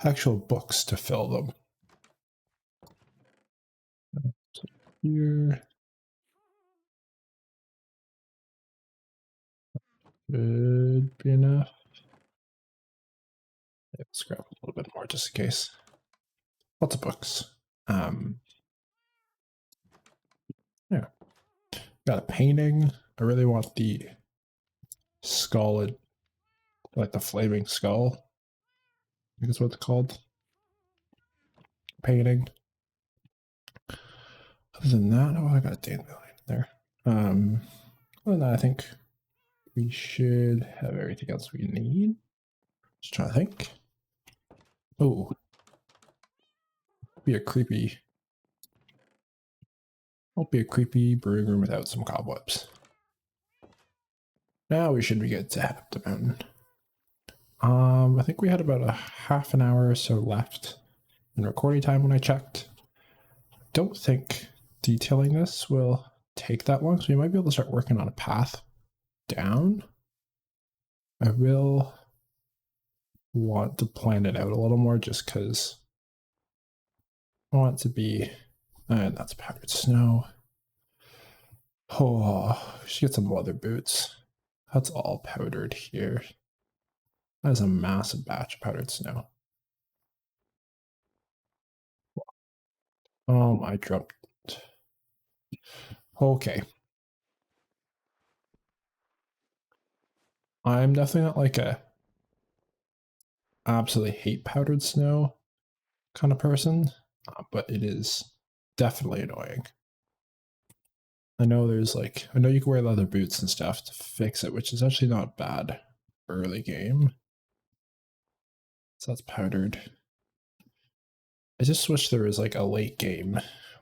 actual books to fill them. So here should be enough. Let's grab a little bit more just in case. Lots of books. Yeah. Got a painting. I really want the skull, like the flaming skull. I think that's what it's called. Painting. Other than that, oh, I got a dandelion. there. Other than that, I think we should have everything else we need. Just trying to think. Oh, be a creepy. Won't be a creepy brewing room without some cobwebs. Now we should be good to head up the mountain. I think we had about a half an hour or so left in recording time when I checked. Don't think detailing this will take that long, so we might be able to start working on a path down. I will want to plan it out a little more just because I want it to be, and that's powdered snow. Oh, we should get some leather boots. That's all powdered here. That is a massive batch of powdered snow. I dropped. Okay. I'm definitely not like a absolutely hate powdered snow kind of person, but it is definitely annoying. I know there's like, I know you can wear leather boots and stuff to fix it, which is actually not bad early game. So that's powdered. I just wish there was like a late game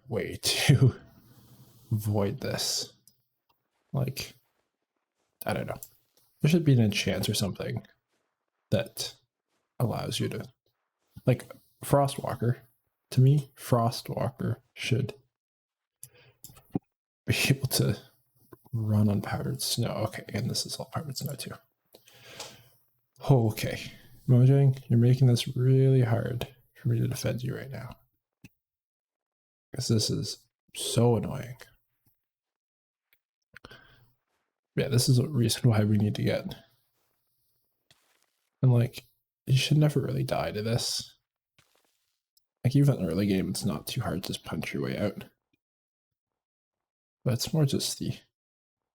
way to avoid this. Like, I don't know. There should be an enchant or something that allows you to, like, Frostwalker. To me, Frostwalker should be able to run on powdered snow. Okay, and this is all powdered snow too. Okay, Mojang, you're making this really hard for me to defend you right now. Because this is so annoying. Yeah, this is a reason why we need to get. And like, you should never really die to this. Like, even in the early game, it's not too hard to just punch your way out. But it's more just the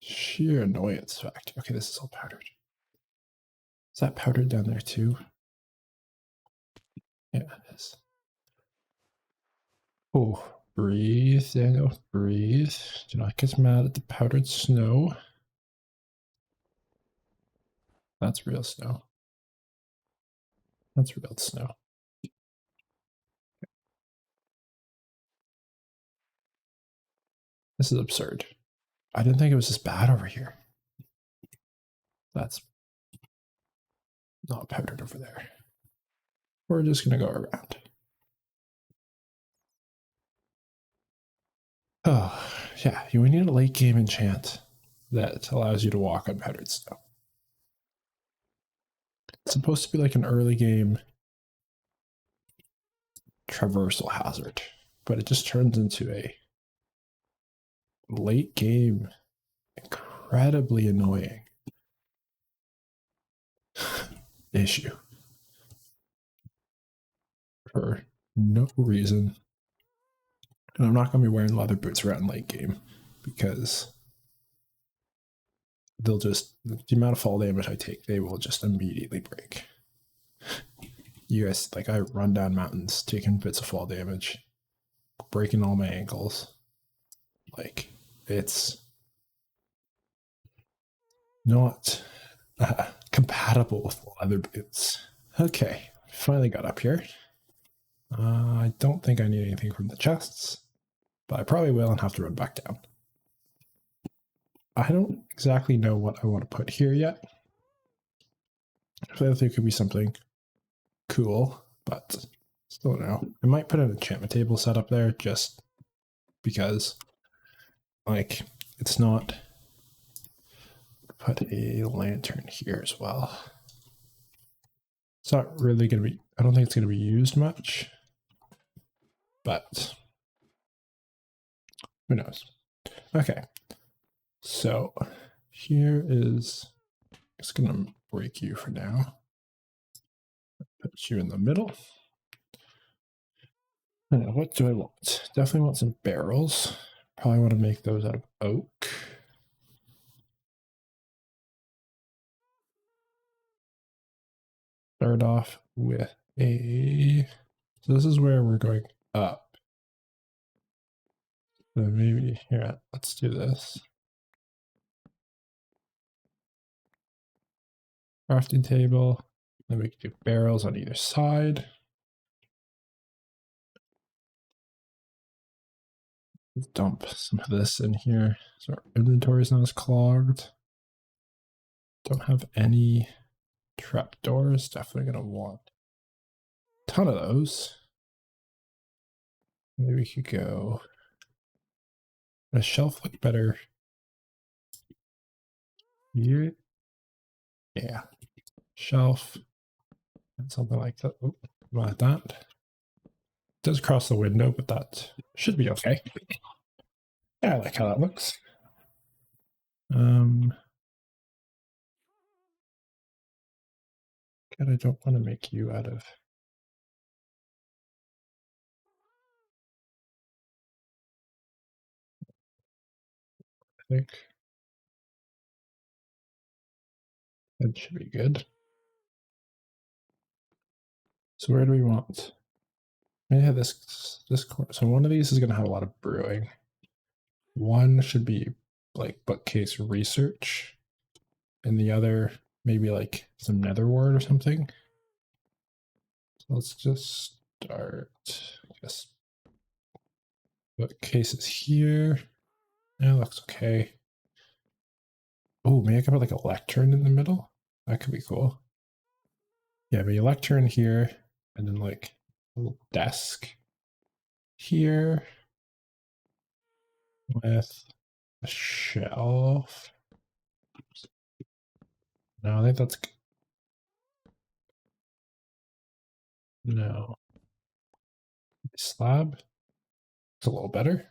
sheer annoyance factor. Okay, this is all powdered. Is that powdered down there too? Yeah, it is. Oh, breathe, Daniel, breathe. Do not get mad at the powdered snow. That's real snow. That's real snow. This is absurd. I didn't think it was this bad over here. That's not powdered over there. We're just gonna go around. Oh, yeah, you need a late game enchant that allows you to walk on powdered snow. It's supposed to be like an early game traversal hazard, but it just turns into a late game incredibly annoying issue for no reason. And I'm not going to be wearing leather boots around late game because they'll just, the amount of fall damage I take, they will just immediately break. You guys, like, I run down mountains taking bits of fall damage, breaking all my ankles. Like, it's not compatible with leather boots. Okay, finally got up here. I don't think I need anything from the chests, but I probably will and have to run back down. I don't exactly know what I want to put here yet. I feel like there could be something cool, but still don't know. I might put an enchantment table set up there just because, like, it's not. Put a lantern here as well. It's not really going to be, I don't think it's going to be used much, but who knows? Okay, so here is, it's going to break you for now. Put you in the middle. What do I want? Definitely want some barrels. Probably want to make those out of oak. Start off with a, so this is where we're going up. So maybe here, let's do this. Crafting table. Then we can do barrels on either side. Let's dump some of this in here so our inventory is not as clogged. Don't have any trapdoors. Definitely gonna want a ton of those. Maybe we could go. A shelf look better here. Yeah, shelf and something like that. Oop, like that. It does cross the window, but that should be okay. Yeah, I like how that looks. God, I don't want to make you out of. I think that should be good. So where do we want? Yeah, this corner. So one of these is going to have a lot of brewing. One should be like bookcase research, and the other maybe like some nether wart or something. So let's just start. I guess bookcases here. Yeah, looks okay. Oh, maybe I could put like a lectern in the middle. That could be cool. Yeah, but a lectern here, and then like a little desk here with a shelf. No, I think that's no slab. It's a little better.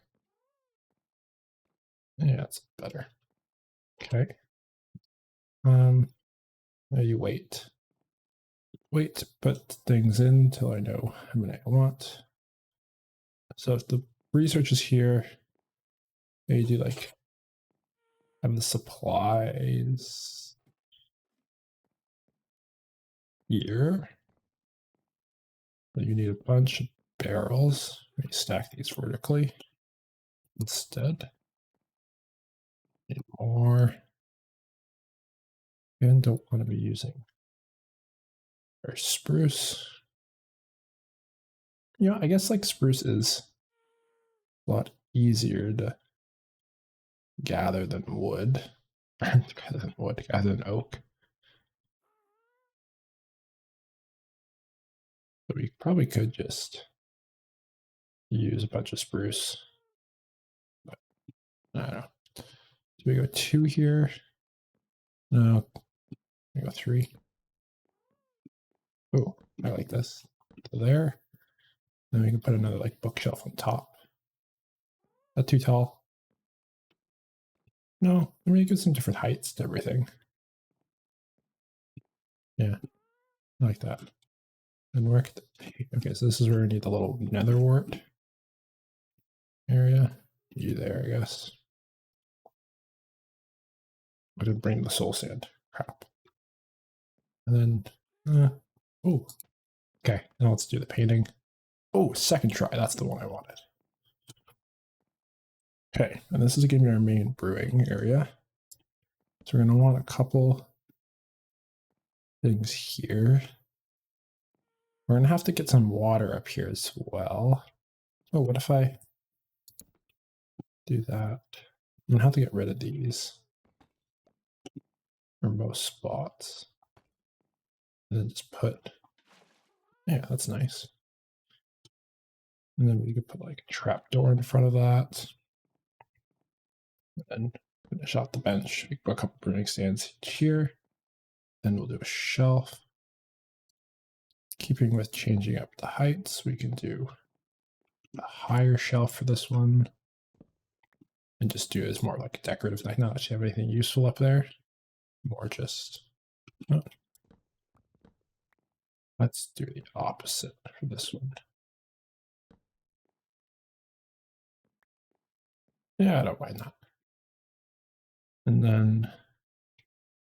Yeah, it's better. Okay. Now you wait. Wait to put things in until I know how many I want. So if the research is here, maybe do like have the supplies here. But you need a bunch of barrels. Maybe stack these vertically instead. Need more. And don't want to be using our spruce. You know, I guess like spruce is a lot easier to gather than wood. Gather than oak. So we probably could just use a bunch of spruce. But I don't know. So we go 2 here. No, we go 3. Oh, I like this. So there. Then we can put another like bookshelf on top. Not too tall. No, I mean you get some different heights to everything. Yeah, I like that. And work. Okay, so this is where we need the little nether wart area. You there, I guess. I didn't bring the soul sand. Crap. And then, oh, okay. Now let's do the painting. Oh, second try. That's the one I wanted. Okay, and this is going to be our main brewing area. So we're going to want a couple things here. We're going to have to get some water up here as well. Oh, what if I do that? I'm going to have to get rid of these for most spots. And then just put, yeah, that's nice. And then we could put like a trapdoor in front of that. And finish off the bench. We can put a couple brewing stands here. Then we'll do a shelf. Keeping with changing up the heights, we can do a higher shelf for this one. And just do it as more like a decorative thing. Not actually have anything useful up there. More just, oh. Let's do the opposite for this one. Yeah, I don't mind that. And then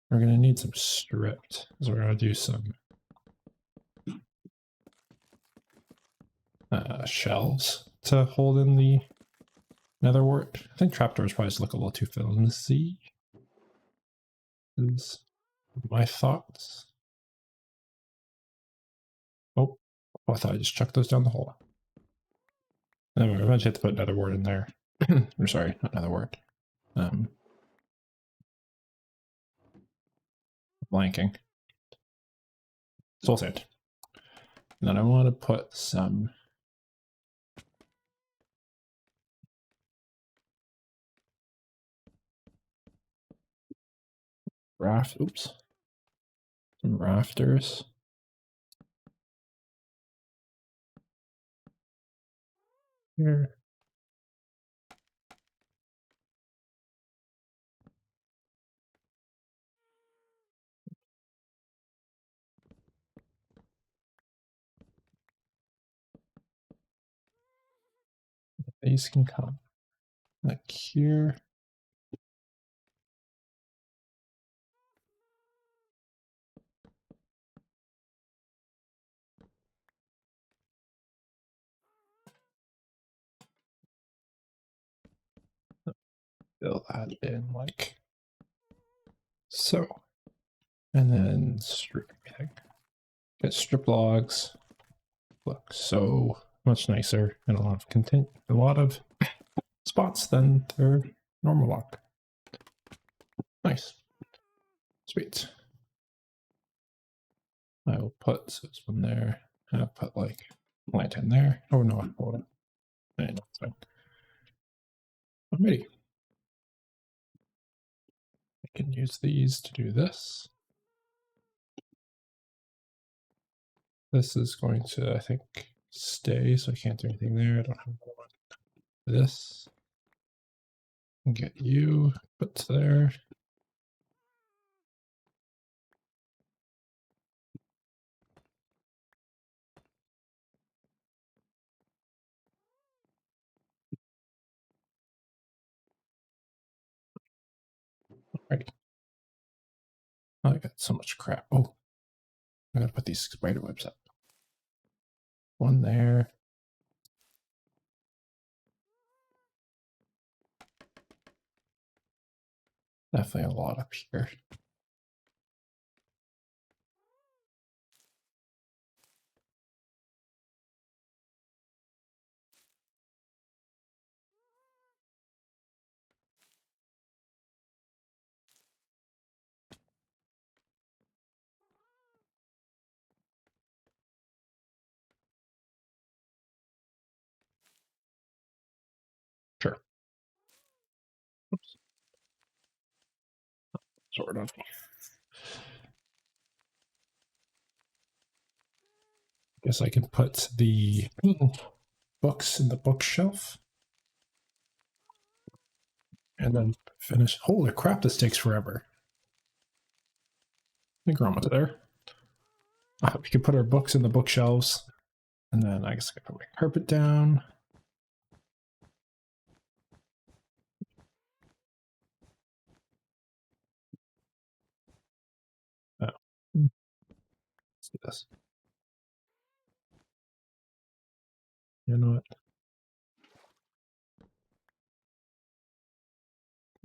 we're going to need some stripped. So we're going to do some shelves to hold in the Nether wart. I think trapdoors probably just look a little too flimsy. Is my thoughts. Oh, I thought I just chucked those down the hole. Anyway, we eventually have to put nether wart in there. Or sorry, not nether wart. Blanking. Soul sand. And then I want to put some some rafters. Here. These can come like here. Fill that in like so. And then strip everything. Get strip logs. Look so much nicer and a lot of spots than their normal log. Nice. Sweet. I will put this one there. I'll put like lantern there. Oh no, hold on. No, it's fine. I'm ready. I can use these to do this. This is going to, I think, stay, so I can't do anything there. I don't have this. Get you put there. Alrighty. Oh, I got so much crap. Oh, I gotta put these spider webs up. One there. Definitely a lot up here. Sure. Oops. Sort of. Guess I can put the books in the bookshelf. And then finish. Holy crap, this takes forever. I think we're almost there. We can put our books in the bookshelves. And then I guess I can put my carpet down. Oh. Let's do this. You know what?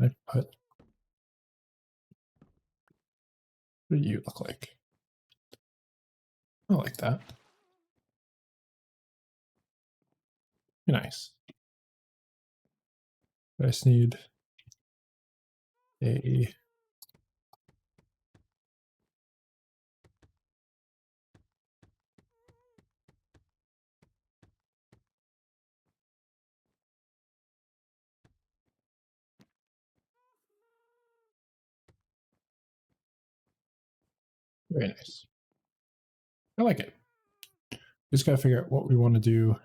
I put. What do you look like? I like that. Nice. I just need a very nice. I like it. Just gotta figure out what we want to do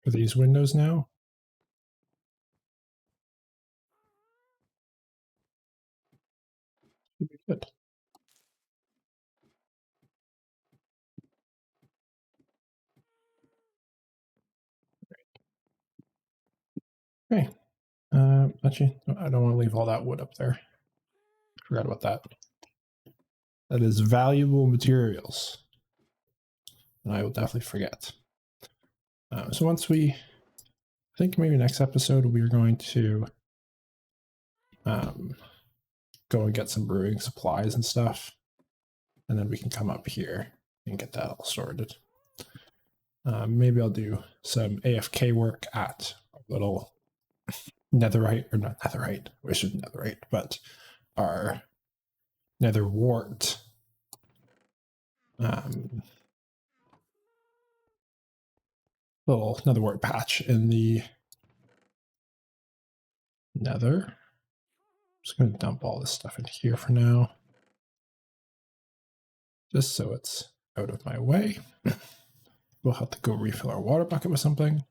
for these windows now. Should be good. Okay. Actually, I don't want to leave all that wood up there. Forgot about that. That is valuable materials. And I will definitely forget. So once we I think maybe next episode we're going to go and get some brewing supplies and stuff, and then we can come up here and get that all sorted. Maybe I'll do some AFK work at a little netherite, or not netherite, we should netherite, but our nether wart. Little nether wart patch in the nether. I'm just going to dump all this stuff in here for now, just so it's out of my way. We'll have to go refill our water bucket with something.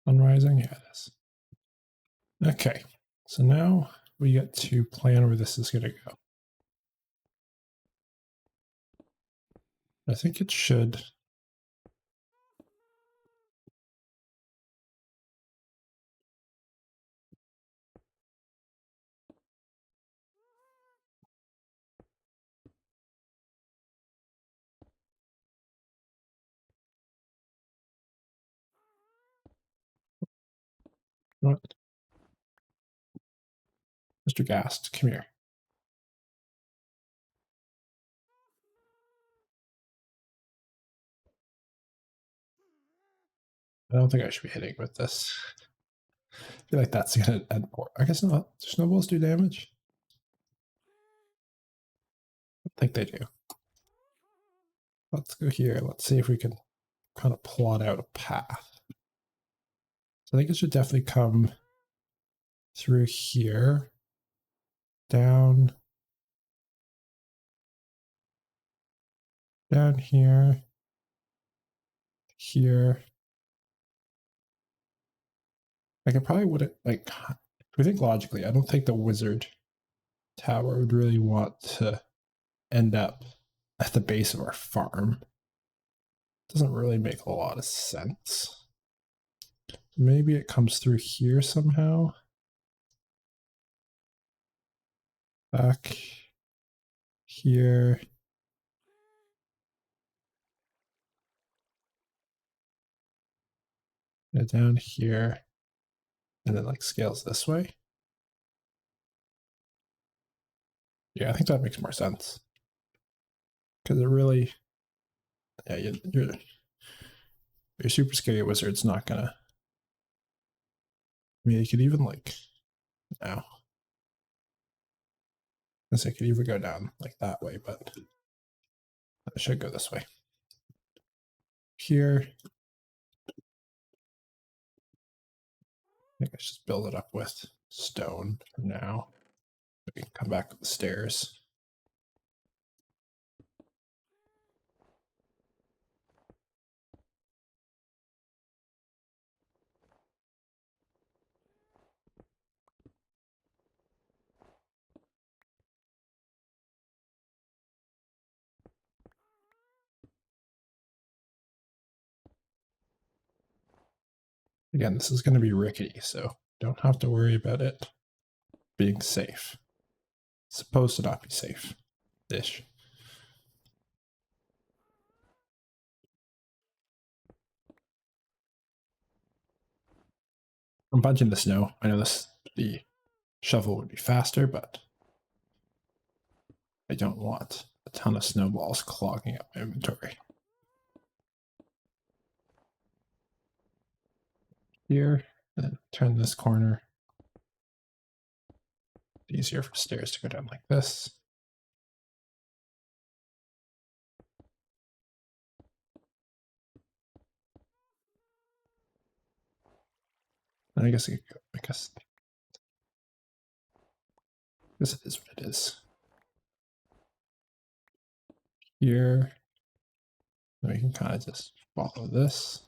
Sunrising? Yeah, it is. Okay, so now we get to plan where this is going to go. I think it should. What? Mr. Ghast, come here. I don't think I should be hitting with this. I feel like that's going to end poor. I guess not. Do snowballs do damage? I think they do. Let's go here. Let's see if we can kind of plot out a path. So I think it should definitely come through here, down here, here. I could probably wouldn't like. If we think logically, I don't think the wizard tower would really want to end up at the base of our farm. Doesn't really make a lot of sense. Maybe it comes through here somehow. Back here. And down here. And then like scales this way. Yeah, I think that makes more sense. Because it really, yeah, your super scary wizard's not gonna. I mean, you could even like, now. I guess I could even go down like that way, but I should go this way. Here. I think I should build it up with stone for now. We can come back with the stairs. Again, this is going to be rickety, so don't have to worry about it being safe. It's supposed to not be safe. Ish. I'm bunching the snow. I know the shovel would be faster, but I don't want a ton of snowballs clogging up my inventory. Here, and then turn this corner. Easier for stairs to go down like this. And I guess it is what it is. Here, then we can kind of just follow this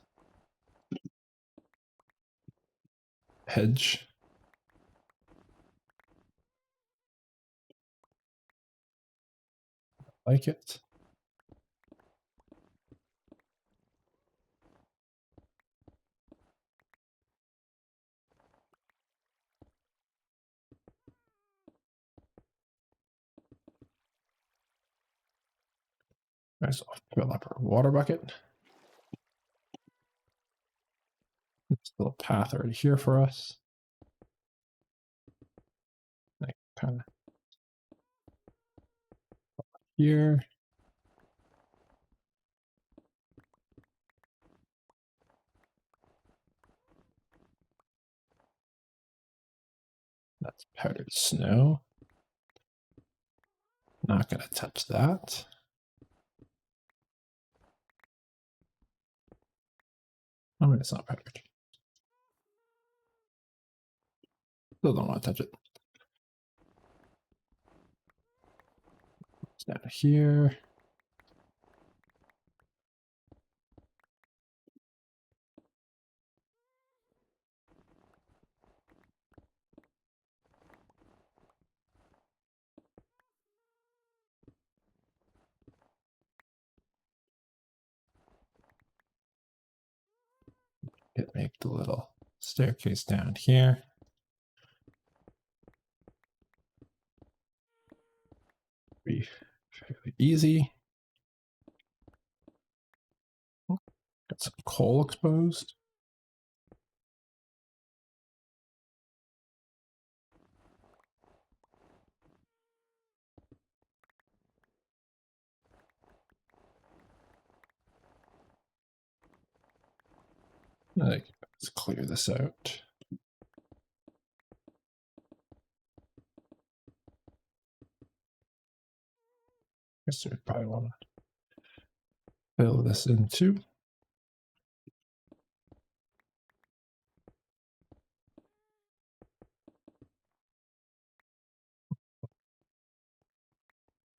hedge. Like it. Nice, I'll fill up our water bucket. There's a little path already here for us. Like kind of here. That's powdered snow. Not going to touch that. I mean, it's not powdered. Still don't want to touch it. It's down here. Make the little staircase down here. Be fairly easy. Got some coal exposed. Let's clear this out. Guess we probably want to fill this in too.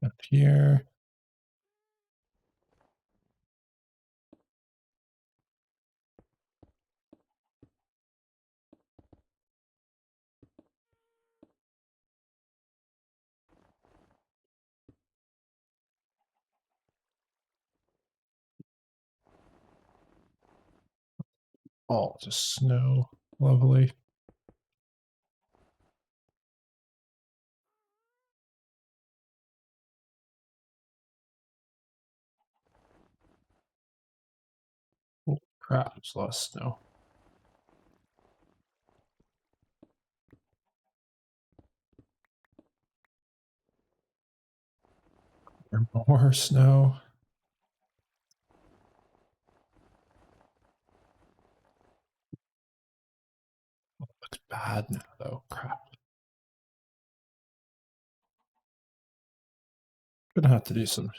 Up here. All just snow. Lovely. Oh, crap, there's a lot of snow. There's more snow. Oh, it looks bad now, though. Crap. Gonna have to do some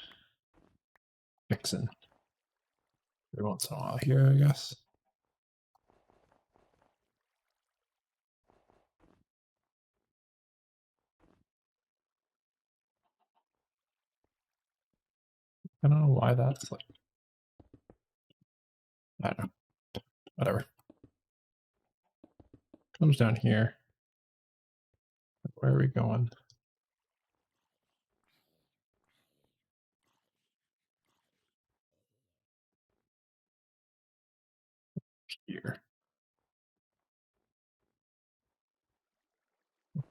fixing every once in a while here, I guess. I don't know why that's like. I don't know. Whatever. Comes down here. Where are we going? Here.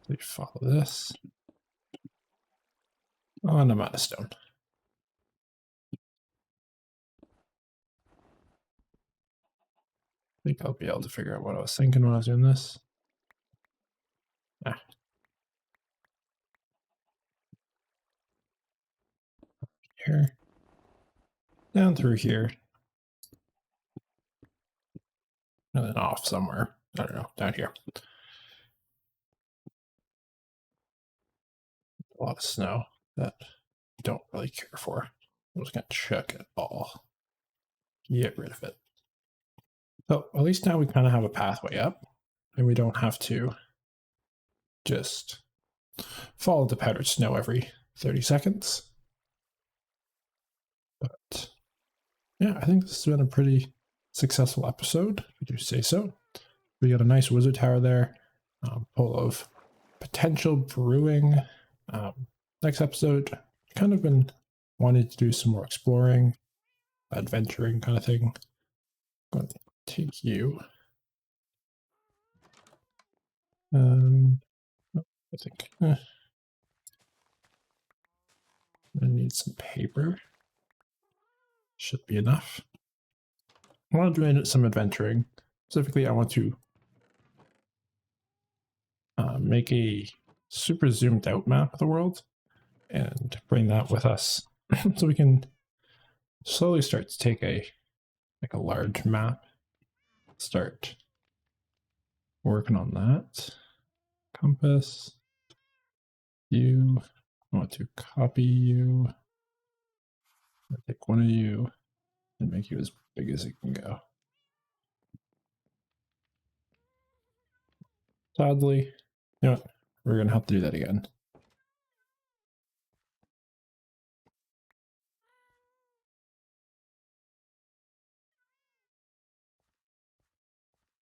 We follow this. Oh, and I'm out of stone. I think I'll be able to figure out what I was thinking when I was doing this. Ah. Here. Down through here. And then off somewhere. I don't know. Down here. A lot of snow that I don't really care for. I'm just going to chuck it all. Get rid of it. So at least now we kind of have a pathway up. And we don't have to just fall into powdered snow every 30 seconds. But yeah, I think this has been a pretty successful episode, if you do say so. We got a nice wizard tower there, full of potential brewing. Next episode, kind of been wanting to do some more exploring, adventuring kind of thing. I'm going to take you. I think I need some paper. should be enough. I want to do some adventuring. Specifically, I want to make a super zoomed out map of the world and bring that with us so we can slowly start to take a large map, start working on that. Compass, you, I want to copy you, I'll take one of you and make you as big as it can go. Sadly, you know what, we're gonna have to do that again.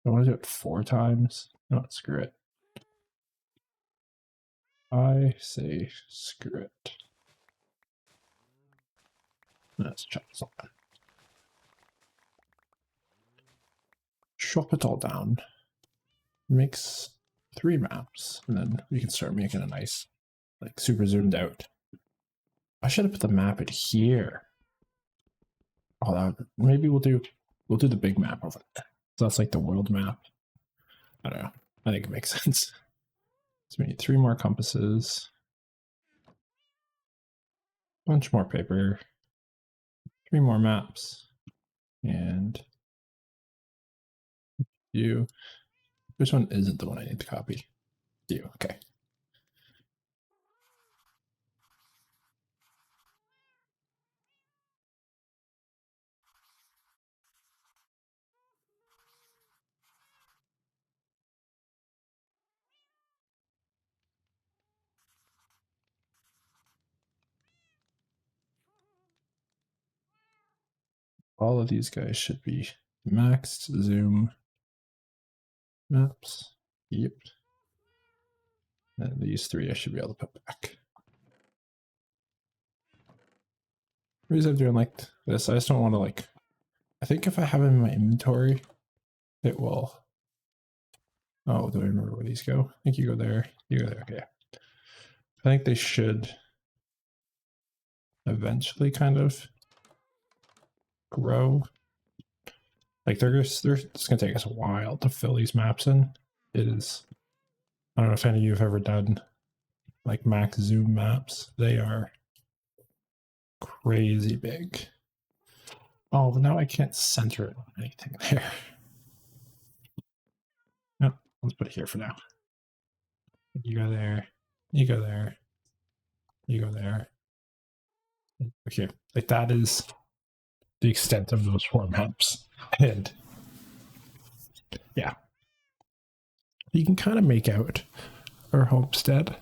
I want to do it 4 times. No, screw it. I say screw it. Let's chop this all down. Chop it all down. Makes 3 maps, and then we can start making a nice, like, super zoomed out. I should have put the map in here. Oh, maybe we'll do the big map over there. So that's like the world map. I don't know. I think it makes sense. So we need 3 more compasses, bunch more paper, 3 more maps, and you. Which one isn't the one I need to copy? You. Okay. All of these guys should be maxed zoom maps. Yep. And these 3 I should be able to put back. The reason I'm doing like this, I just don't want to like, I think if I have them in my inventory, it will. Oh, do I remember where these go? I think you go there, you go there, okay. I think they should eventually kind of grow. Like it's gonna take us a while to fill these maps in. It is, I don't know if any of you have ever done like max zoom maps. They are crazy big. Oh, but now I can't center it on anything there. No, let's put it here for now. You go there, you go there, you go there. Okay, like that is the extent of those 4 maps. And yeah, you can kind of make out our homestead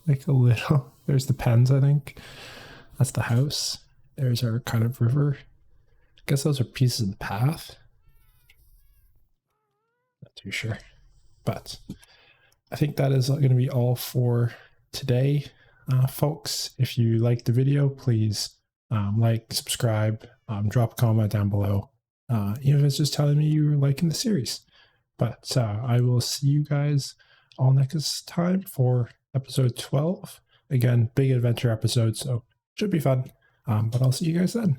like a little. There's the pens, I think. That's the house. There's our kind of river. I guess those are pieces of the path. Not too sure. But I think that is going to be all for today, folks. If you liked the video, please like, subscribe, drop a comment down below. Even if it's just telling me you're liking the series. But I will see you guys all next time for episode 12. Again, big adventure episode, so should be fun. But I'll see you guys then.